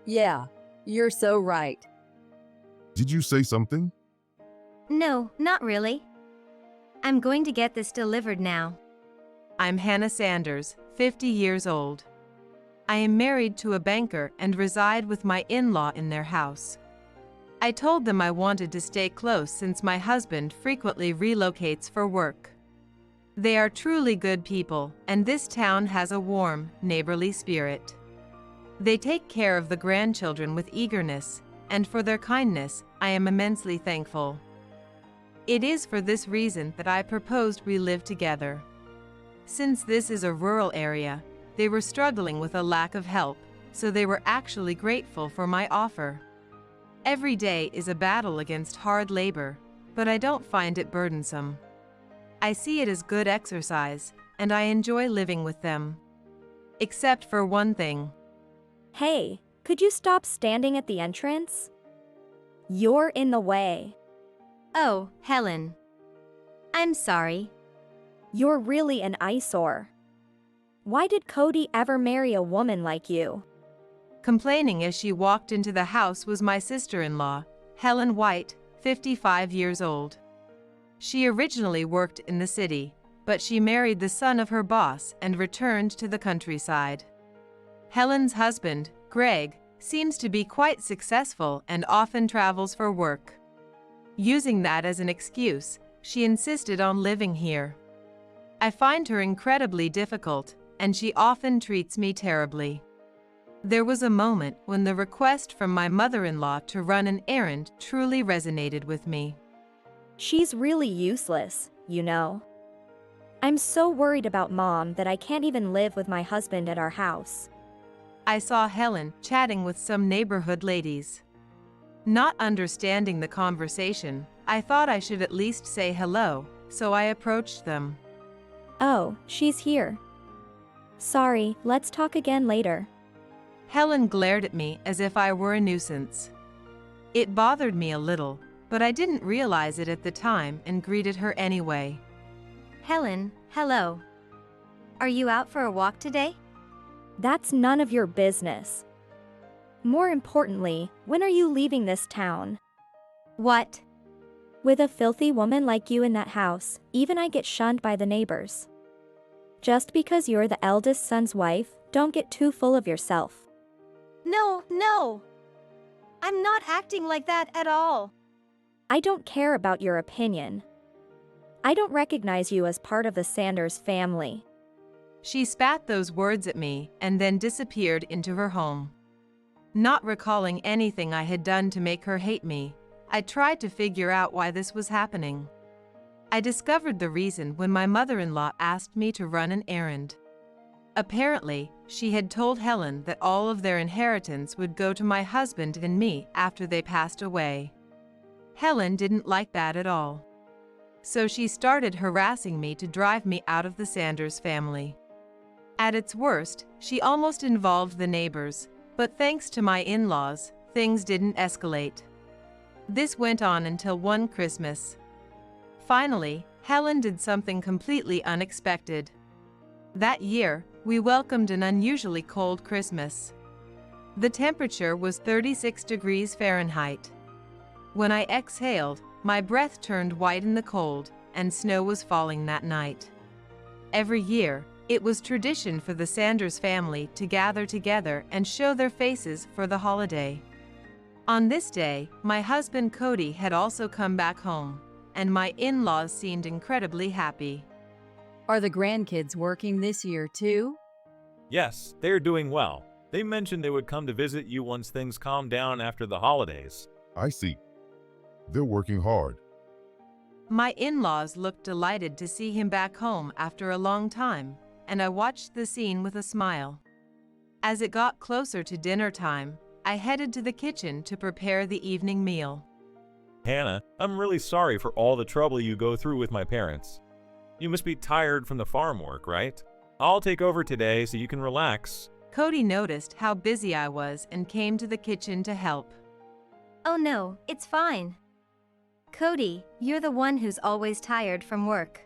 Yeah, you're so right. Did you say something? No, not really. I'm going to get this delivered now. I'm Hannah Sanders, 50 years old. I am married to a banker and reside with my in-law in their house. I told them I wanted to stay close since my husband frequently relocates for work. They are truly good people, and this town has a warm, neighborly spirit. They take care of the grandchildren with eagerness, and for their kindness, I am immensely thankful. It is for this reason that I proposed we live together. Since this is a rural area, they were struggling with a lack of help, so they were actually grateful for my offer. Every day is a battle against hard labor, but I don't find it burdensome. I see it as good exercise, and I enjoy living with them. except for one thing. Hey, could you stop standing at the entrance? You're in the way. Oh, Helen. I'm sorry. You're really an eyesore. Why did Cody ever marry a woman like you? Complaining as she walked into the house was my sister-in-law, Helen White, 55 years old. She originally worked in the city, but she married the son of her boss and returned to the countryside. Helen's husband, Greg, seems to be quite successful and often travels for work. Using that as an excuse, she insisted on living here. I find her incredibly difficult, and she often treats me terribly. There was a moment when the request from my mother-in-law to run an errand truly resonated with me. She's really useless, you know. I'm so worried about Mom that I can't even live with my husband at our house. I saw Helen chatting with some neighborhood ladies. Not understanding the conversation, I thought I should at least say hello, so I approached them. Oh, she's here. Sorry, let's talk again later. Helen glared at me as if I were a nuisance. It bothered me a little, but I didn't realize it at the time and greeted her anyway. Helen, hello. Are you out for a walk today? That's none of your business. More importantly, when are you leaving this town? What? With a filthy woman like you in that house, even I get shunned by the neighbors. Just because you're the eldest son's wife, don't get too full of yourself. No. I'm not acting like that at all. I don't care about your opinion. I don't recognize you as part of the Sanders family. She spat those words at me and then disappeared into her home. Not recalling anything I had done to make her hate me, I tried to figure out why this was happening. I discovered the reason when my mother-in-law asked me to run an errand. Apparently, she had told Helen that all of their inheritance would go to my husband and me after they passed away. Helen didn't like that at all. So she started harassing me to drive me out of the Sanders family. At its worst, she almost involved the neighbors, but thanks to my in-laws, things didn't escalate. This went on until one Christmas. Finally, Helen did something completely unexpected. That year, we welcomed an unusually cold Christmas. The temperature was 36 degrees Fahrenheit. When I exhaled, my breath turned white in the cold, and snow was falling that night. Every year, it was tradition for the Sanders family to gather together and show their faces for the holiday. On this day, my husband Cody had also come back home, and my in-laws seemed incredibly happy. Are the grandkids working this year too? Yes, they are doing well. They mentioned they would come to visit you once things calm down after the holidays. I see. They're working hard. My in-laws looked delighted to see him back home after a long time, and I watched the scene with a smile. As it got closer to dinner time, I headed to the kitchen to prepare the evening meal. Hannah, I'm really sorry for all the trouble you go through with my parents. You must be tired from the farm work, right? I'll take over today so you can relax. Cody noticed how busy I was and came to the kitchen to help. Oh no, it's fine. Cody, you're the one who's always tired from work.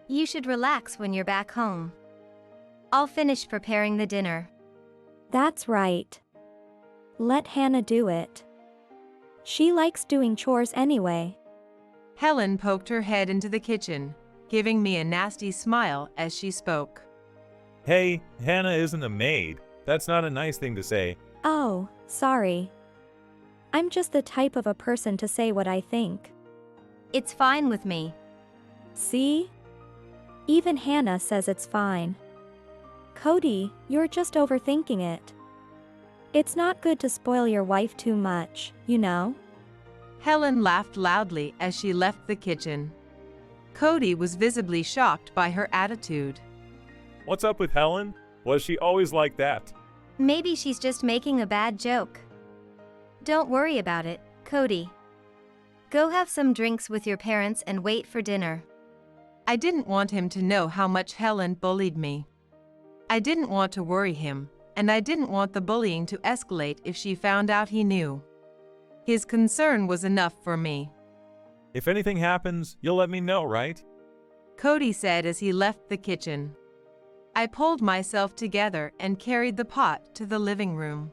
You should relax when you're back home. I'll finish preparing the dinner. That's right. Let Hannah do it. She likes doing chores anyway. Helen poked her head into the kitchen, giving me a nasty smile as she spoke. Hey, Hannah isn't a maid. That's not a nice thing to say. Oh, sorry. I'm just the type of a person to say what I think. It's fine with me. See? Even Hannah says it's fine. Cody, you're just overthinking it. It's not good to spoil your wife too much, you know? Helen laughed loudly as she left the kitchen. Cody was visibly shocked by her attitude. What's up with Helen? Was she always like that? Maybe she's just making a bad joke. Don't worry about it, Cody. Go have some drinks with your parents and wait for dinner. I didn't want him to know how much Helen bullied me. I didn't want to worry him, and I didn't want the bullying to escalate if she found out he knew. His concern was enough for me. If anything happens, you'll let me know, right? Cody said as he left the kitchen. I pulled myself together and carried the pot to the living room.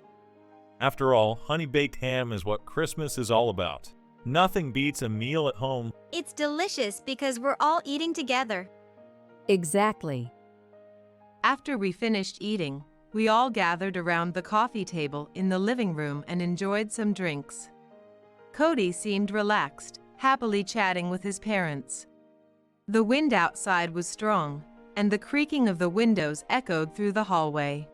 After all, honey-baked ham is what Christmas is all about. Nothing beats a meal at home. It's delicious because we're all eating together. Exactly. After we finished eating, we all gathered around the coffee table in the living room and enjoyed some drinks. Cody seemed relaxed, happily chatting with his parents. The wind outside was strong, and the creaking of the windows echoed through the hallway.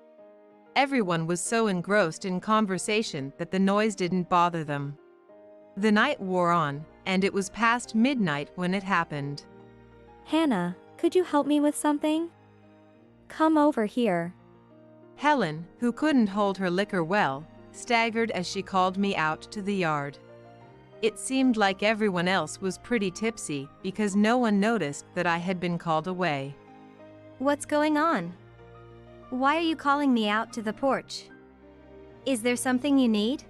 Everyone was so engrossed in conversation that the noise didn't bother them. The night wore on, and it was past midnight when it happened. Hannah, could you help me with something? Come over here. Helen, who couldn't hold her liquor well, staggered as she called me out to the yard. It seemed like everyone else was pretty tipsy because no one noticed that I had been called away. What's going on? Why are you calling me out to the porch? Is there something you need?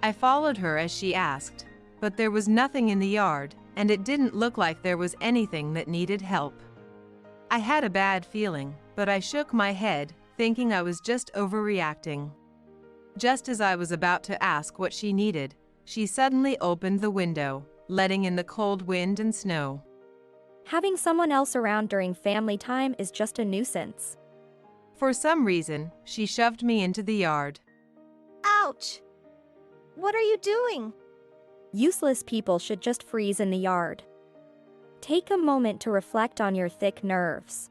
I followed her as she asked, but there was nothing in the yard, and it didn't look like there was anything that needed help. I had a bad feeling, but I shook my head, thinking I was just overreacting. Just as I was about to ask what she needed, she suddenly opened the window, letting in the cold wind and snow. Having someone else around during family time is just a nuisance. For some reason, she shoved me into the yard. Ouch! What are you doing? Useless people should just freeze in the yard. Take a moment to reflect on your thick nerves.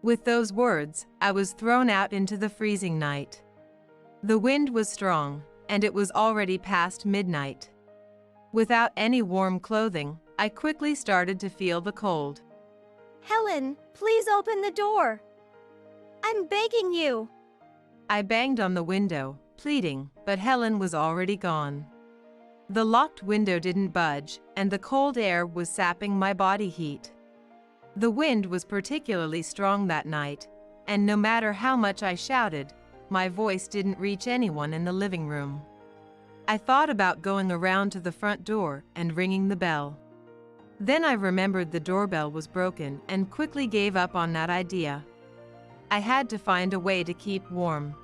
With those words, I was thrown out into the freezing night. The wind was strong, and it was already past midnight. Without any warm clothing, I quickly started to feel the cold. Helen, please open the door. I'm begging you. I banged on the window, pleading, but Helen was already gone. The locked window didn't budge, and the cold air was sapping my body heat. The wind was particularly strong that night, and no matter how much I shouted, my voice didn't reach anyone in the living room. I thought about going around to the front door and ringing the bell. Then I remembered the doorbell was broken and quickly gave up on that idea. I had to find a way to keep warm.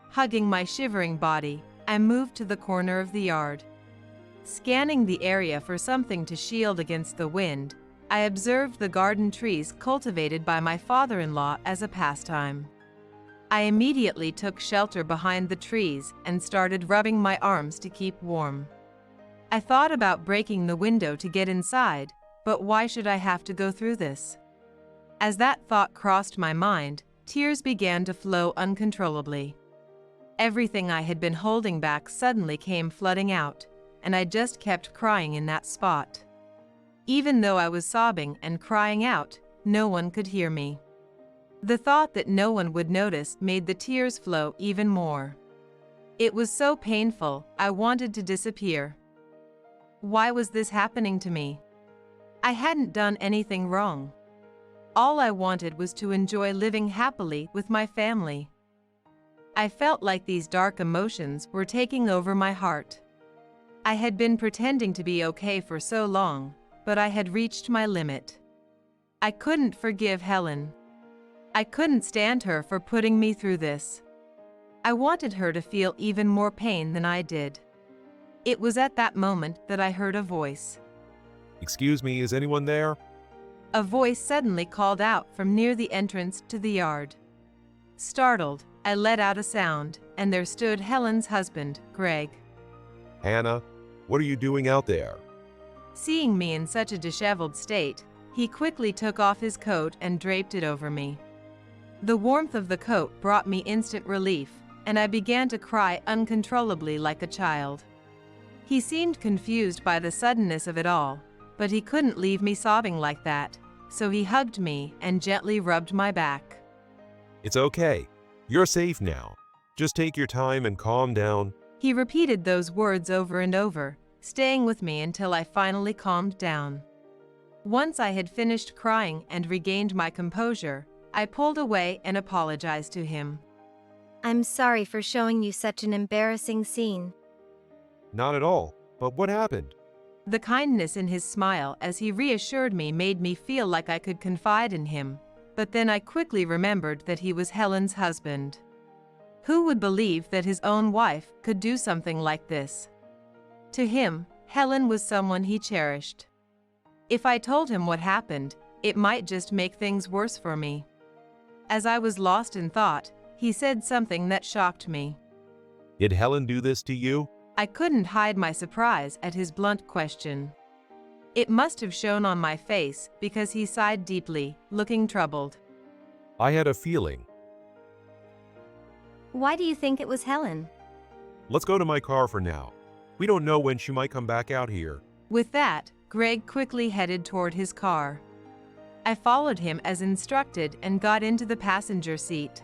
Hugging my shivering body, I moved to the corner of the yard. Scanning the area for something to shield against the wind, I observed the garden trees cultivated by my father-in-law as a pastime. I immediately took shelter behind the trees and started rubbing my arms to keep warm. I thought about breaking the window to get inside, but why should I have to go through this? As that thought crossed my mind, tears began to flow uncontrollably. Everything I had been holding back suddenly came flooding out, and I just kept crying in that spot. Even though I was sobbing and crying out, no one could hear me. The thought that no one would notice made the tears flow even more. It was so painful, I wanted to disappear. Why was this happening to me? I hadn't done anything wrong. All I wanted was to enjoy living happily with my family. I felt like these dark emotions were taking over my heart. I had been pretending to be okay for so long, but I had reached my limit. I couldn't forgive Helen. I couldn't stand her for putting me through this. I wanted her to feel even more pain than I did. It was at that moment that I heard a voice. Excuse me, is anyone there? A voice suddenly called out from near the entrance to the yard. Startled, I let out a sound, and there stood Helen's husband, Greg. Hannah, what are you doing out there? Seeing me in such a disheveled state, he quickly took off his coat and draped it over me. The warmth of the coat brought me instant relief, and I began to cry uncontrollably like a child. He seemed confused by the suddenness of it all, but he couldn't leave me sobbing like that, so he hugged me and gently rubbed my back. It's okay. You're safe now. Just take your time and calm down. He repeated those words over and over, staying with me until I finally calmed down. Once I had finished crying and regained my composure, I pulled away and apologized to him. I'm sorry for showing you such an embarrassing scene. Not at all. But what happened? The kindness in his smile as he reassured me made me feel like I could confide in him, but then I quickly remembered that he was Helen's husband. Who would believe that his own wife could do something like this? To him, Helen was someone he cherished. If I told him what happened, it might just make things worse for me. As I was lost in thought, he said something that shocked me. Did Helen do this to you? I couldn't hide my surprise at his blunt question. It must have shown on my face because he sighed deeply, looking troubled. I had a feeling. Why do you think it was Helen? Let's go to my car for now. We don't know when she might come back out here. With that, Greg quickly headed toward his car. I followed him as instructed and got into the passenger seat.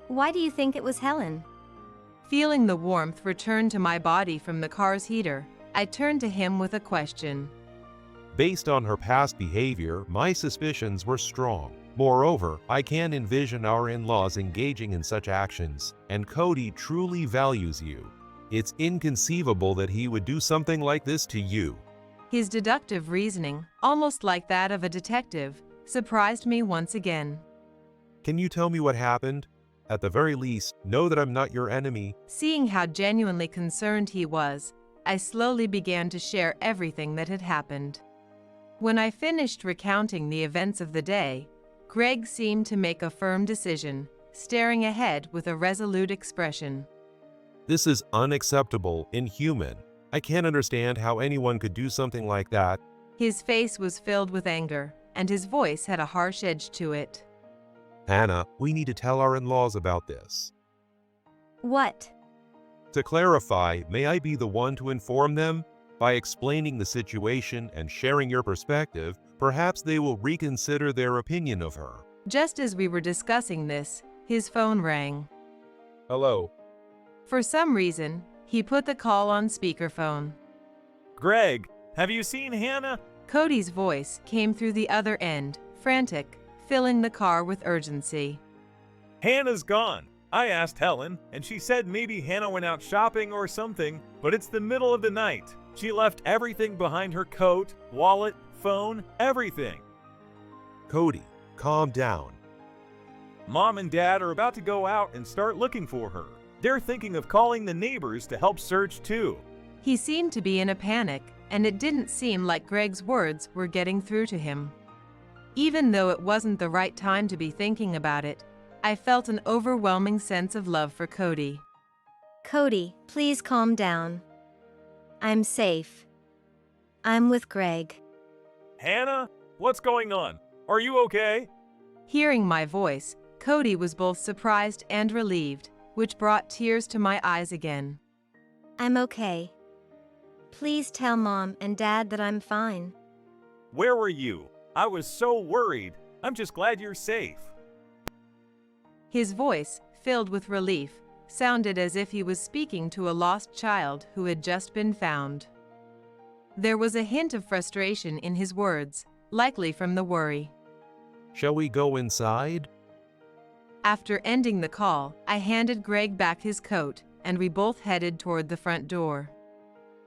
Why do you think it was Helen? Feeling the warmth return to my body from the car's heater, I turned to him with a question. Based on her past behavior, my suspicions were strong. Moreover, I can't envision our in-laws engaging in such actions, and Cody truly values you. It's inconceivable that he would do something like this to you. His deductive reasoning, almost like that of a detective, surprised me once again. Can you tell me what happened? At the very least, know that I'm not your enemy. Seeing how genuinely concerned he was, I slowly began to share everything that had happened. When I finished recounting the events of the day, Greg seemed to make a firm decision, staring ahead with a resolute expression. This is unacceptable, inhuman. I can't understand how anyone could do something like that. His face was filled with anger, and his voice had a harsh edge to it. Hannah, we need to tell our in-laws about this. What? To clarify, may I be the one to inform them? By explaining the situation and sharing your perspective, perhaps they will reconsider their opinion of her. Just as we were discussing this, his phone rang. Hello. For some reason, he put the call on speakerphone. Greg, have you seen Hannah? Cody's voice came through the other end, frantic, filling the car with urgency. Hannah's gone. I asked Helen, and she said maybe Hannah went out shopping or something, but it's the middle of the night. She left everything behind her coat, wallet, phone, everything. Cody, calm down. Mom and Dad are about to go out and start looking for her. They're thinking of calling the neighbors to help search too. He seemed to be in a panic, and it didn't seem like Greg's words were getting through to him. Even though it wasn't the right time to be thinking about it, I felt an overwhelming sense of love for Cody. Cody, please calm down. I'm safe. I'm with Greg. Hannah, what's going on? Are you okay? Hearing my voice, Cody was both surprised and relieved, which brought tears to my eyes again. I'm okay. Please tell Mom and Dad that I'm fine. Where were you? I was so worried. I'm just glad you're safe. His voice, filled with relief, sounded as if he was speaking to a lost child who had just been found. There was a hint of frustration in his words, likely from the worry. Shall we go inside? After ending the call, I handed Greg back his coat, and we both headed toward the front door.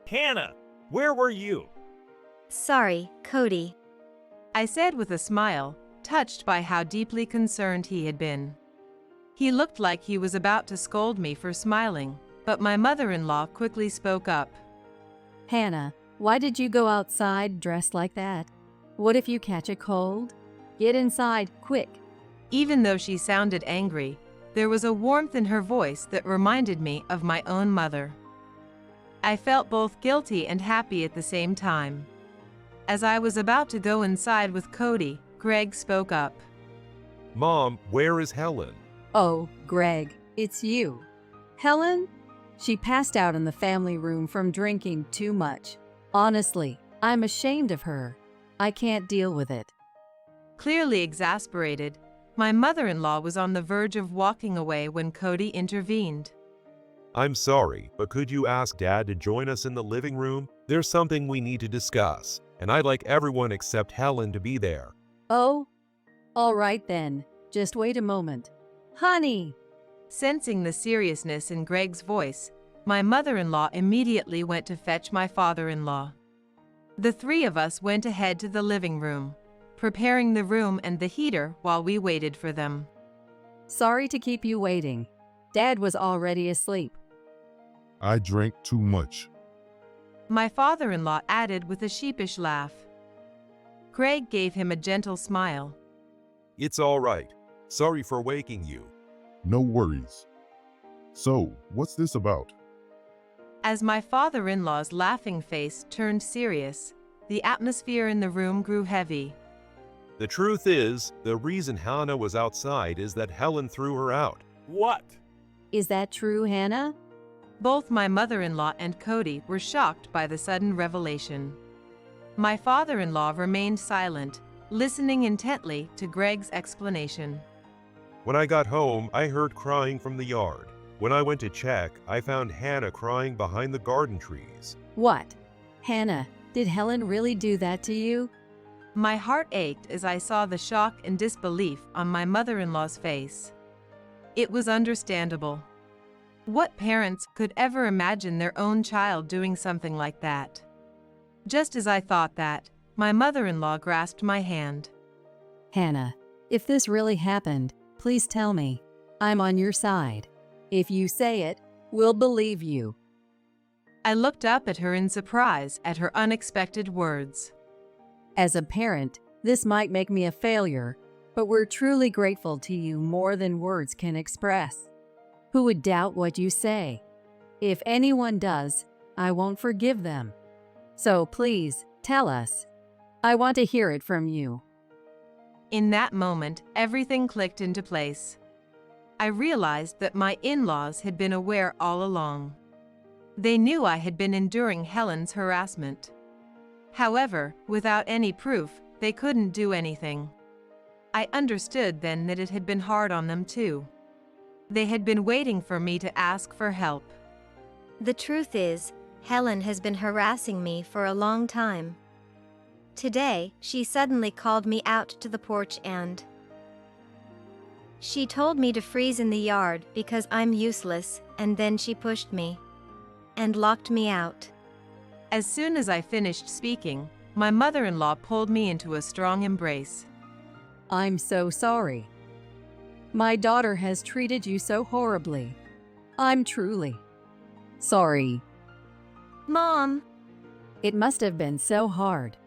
Hannah, where were you? Sorry, Cody. I said with a smile, touched by how deeply concerned he had been. He looked like he was about to scold me for smiling, but my mother-in-law quickly spoke up. Hannah, why did you go outside dressed like that? What if you catch a cold? Get inside, quick. Even though she sounded angry, there was a warmth in her voice that reminded me of my own mother. I felt both guilty and happy at the same time. As I was about to go inside with Cody, Greg spoke up. Mom, where is Helen? Oh, Greg, it's you. Helen? She passed out in the family room from drinking too much. Honestly, I'm ashamed of her. I can't deal with it. Clearly exasperated, my mother-in-law was on the verge of walking away when Cody intervened. I'm sorry, but could you ask Dad to join us in the living room? There's something we need to discuss, and I'd like everyone except Helen to be there. Oh? All right then. Just wait a moment. Honey! Sensing the seriousness in Greg's voice, my mother-in-law immediately went to fetch my father-in-law. The three of us went ahead to the living room, preparing the room and the heater while we waited for them. Sorry to keep you waiting. Dad was already asleep. I drank too much. My father-in-law added with a sheepish laugh. Greg gave him a gentle smile. It's all right. Sorry for waking you. No worries. So, what's this about? As my father-in-law's laughing face turned serious, the atmosphere in the room grew heavy. The truth is, the reason Hannah was outside is that Helen threw her out. What? Is that true, Hannah? Both my mother-in-law and Cody were shocked by the sudden revelation. My father-in-law remained silent, listening intently to Greg's explanation. When I got home, I heard crying from the yard. When I went to check, I found Hannah crying behind the garden trees. What? Hannah, did Helen really do that to you? My heart ached as I saw the shock and disbelief on my mother-in-law's face. It was understandable. What parents could ever imagine their own child doing something like that? Just as I thought that, my mother-in-law grasped my hand. Hannah, if this really happened, please tell me. I'm on your side. If you say it, we'll believe you. I looked up at her in surprise at her unexpected words. As a parent, this might make me a failure, but we're truly grateful to you more than words can express. Who would doubt what you say? If anyone does, I won't forgive them. So please, tell us. I want to hear it from you. In that moment, everything clicked into place. I realized that my in-laws had been aware all along. They knew I had been enduring Helen's harassment. However, without any proof, they couldn't do anything. I understood then that it had been hard on them too. They had been waiting for me to ask for help. The truth is, Helen has been harassing me for a long time. Today, she suddenly called me out to the porch and she told me to freeze in the yard because I'm useless, and then she pushed me and locked me out. As soon as I finished speaking, my mother-in-law pulled me into a strong embrace. I'm so sorry. My daughter has treated you so horribly. I'm truly sorry. Mom! It must have been so hard.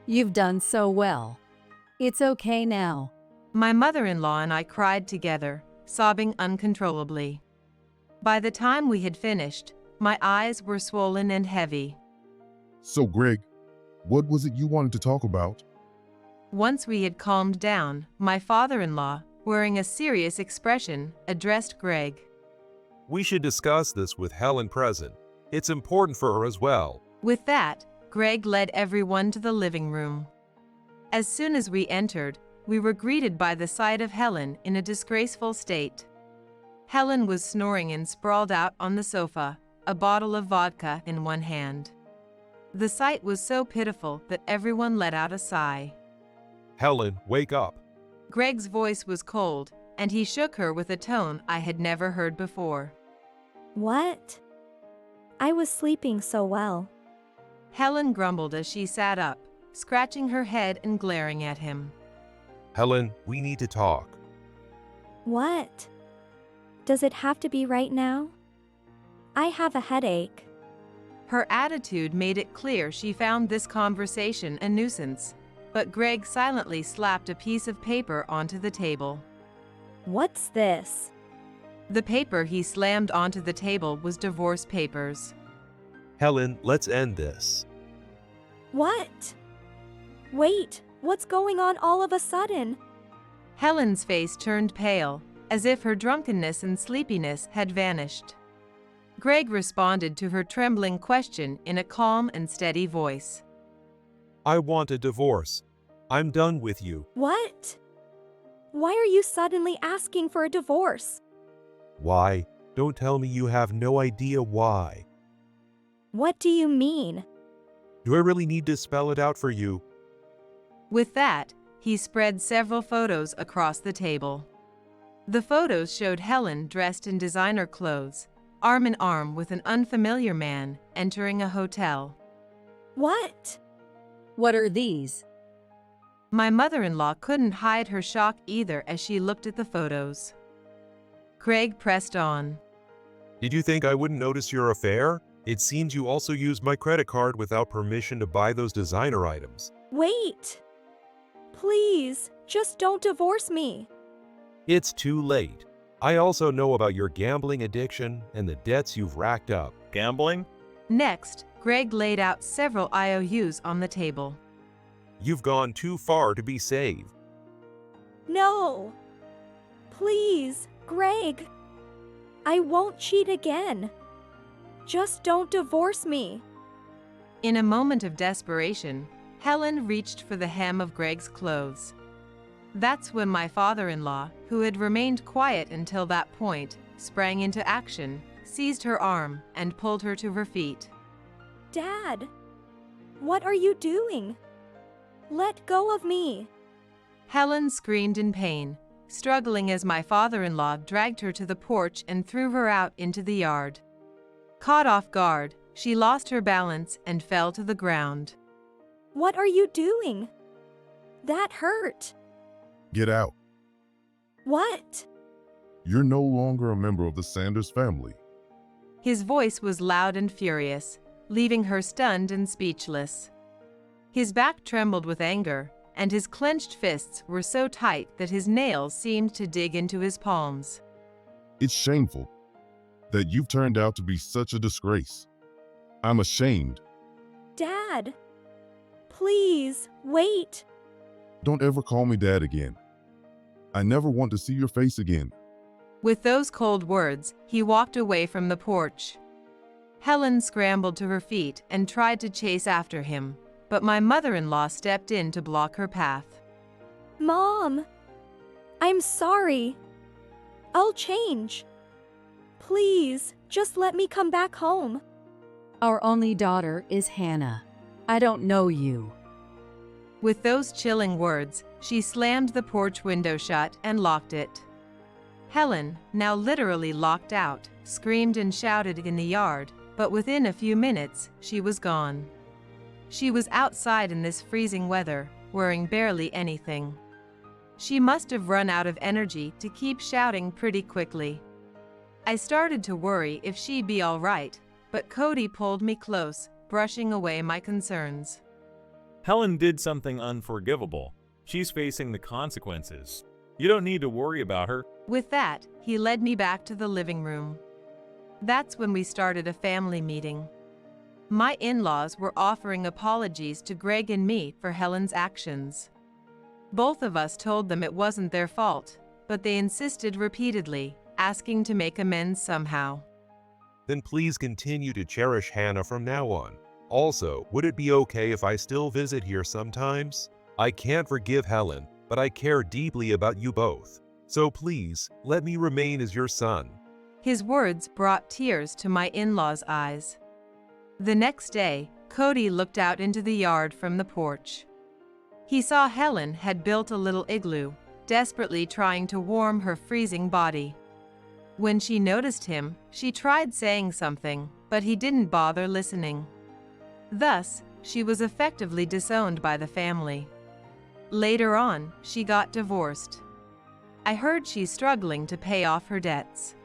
You've done so well. It's okay now. My mother-in-law and I cried together, sobbing uncontrollably. By the time we had finished, my eyes were swollen and heavy. So, Greg, what was it you wanted to talk about? Once we had calmed down, my father-in-law, wearing a serious expression, addressed Greg. We should discuss this with Helen present. It's important for her as well. With that, Greg led everyone to the living room. As soon as we entered, we were greeted by the sight of Helen in a disgraceful state. Helen was snoring and sprawled out on the sofa, a bottle of vodka in one hand. The sight was so pitiful that everyone let out a sigh. Helen, wake up. Greg's voice was cold, and he shook her with a tone I had never heard before. What? I was sleeping so well. Helen grumbled as she sat up, scratching her head and glaring at him. Helen, we need to talk. What? Does it have to be right now? I have a headache. Her attitude made it clear she found this conversation a nuisance, but Greg silently slapped a piece of paper onto the table. What's this? The paper he slammed onto the table was divorce papers. Helen, let's end this. What? Wait, what's going on all of a sudden? Helen's face turned pale, as if her drunkenness and sleepiness had vanished. Greg responded to her trembling question in a calm and steady voice. I want a divorce. I'm done with you. What? Why are you suddenly asking for a divorce? Why? Don't tell me you have no idea why. What do you mean? Do I really need to spell it out for you? With that, he spread several photos across the table. The photos showed Helen dressed in designer clothes, arm in arm with an unfamiliar man, entering a hotel. What? What are these? My mother-in-law couldn't hide her shock either as she looked at the photos. Greg pressed on. Did you think I wouldn't notice your affair? It seems you also used my credit card without permission to buy those designer items. Wait! Please, just don't divorce me. It's too late. I also know about your gambling addiction and the debts you've racked up. Gambling? Next, Greg laid out several IOUs on the table. You've gone too far to be saved. No! Please, Greg. I won't cheat again. Just don't divorce me. In a moment of desperation, Helen reached for the hem of Greg's clothes. That's when my father-in-law, who had remained quiet until that point, sprang into action, seized her arm, and pulled her to her feet. Dad, what are you doing? Let go of me. Helen screamed in pain, struggling as my father-in-law dragged her to the porch and threw her out into the yard. Caught off guard, she lost her balance and fell to the ground. What are you doing? That hurt. Get out. What? You're no longer a member of the Sanders family. His voice was loud and furious, leaving her stunned and speechless. His back trembled with anger, and his clenched fists were so tight that his nails seemed to dig into his palms. It's shameful that you've turned out to be such a disgrace. I'm ashamed. Dad, please, wait. Don't ever call me Dad again. I never want to see your face again. With those cold words, he walked away from the porch. Helen scrambled to her feet and tried to chase after him, but my mother-in-law stepped in to block her path. Mom, I'm sorry. I'll change. Please, just let me come back home. Our only daughter is Hannah. I don't know you. With those chilling words, she slammed the porch window shut and locked it. Helen, now literally locked out, screamed and shouted in the yard, but within a few minutes, she was gone. She was outside in this freezing weather, wearing barely anything. She must have run out of energy to keep shouting pretty quickly. I started to worry if she'd be all right, but Cody pulled me close, brushing away my concerns. Helen did something unforgivable. She's facing the consequences. You don't need to worry about her. With that, he led me back to the living room. That's when we started a family meeting. My in-laws were offering apologies to Greg and me for Helen's actions. Both of us told them it wasn't their fault, but they insisted repeatedly, asking to make amends somehow. Then please continue to cherish Hannah from now on. Also, would it be okay if I still visit here sometimes? I can't forgive Helen, but I care deeply about you both. So please, let me remain as your son. His words brought tears to my in-laws' eyes. The next day, Cody looked out into the yard from the porch. He saw Helen had built a little igloo, desperately trying to warm her freezing body. When she noticed him, she tried saying something, but he didn't bother listening. Thus, she was effectively disowned by the family. Later on, she got divorced. I heard she's struggling to pay off her debts.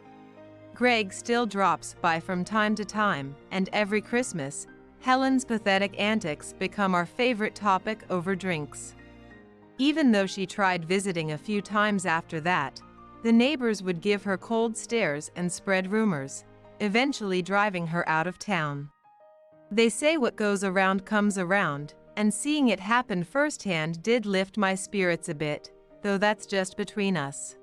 Greg still drops by from time to time, and every Christmas, Helen's pathetic antics become our favorite topic over drinks. Even though she tried visiting a few times after that, the neighbors would give her cold stares and spread rumors, eventually driving her out of town. They say what goes around comes around, and seeing it happen firsthand did lift my spirits a bit, though that's just between us.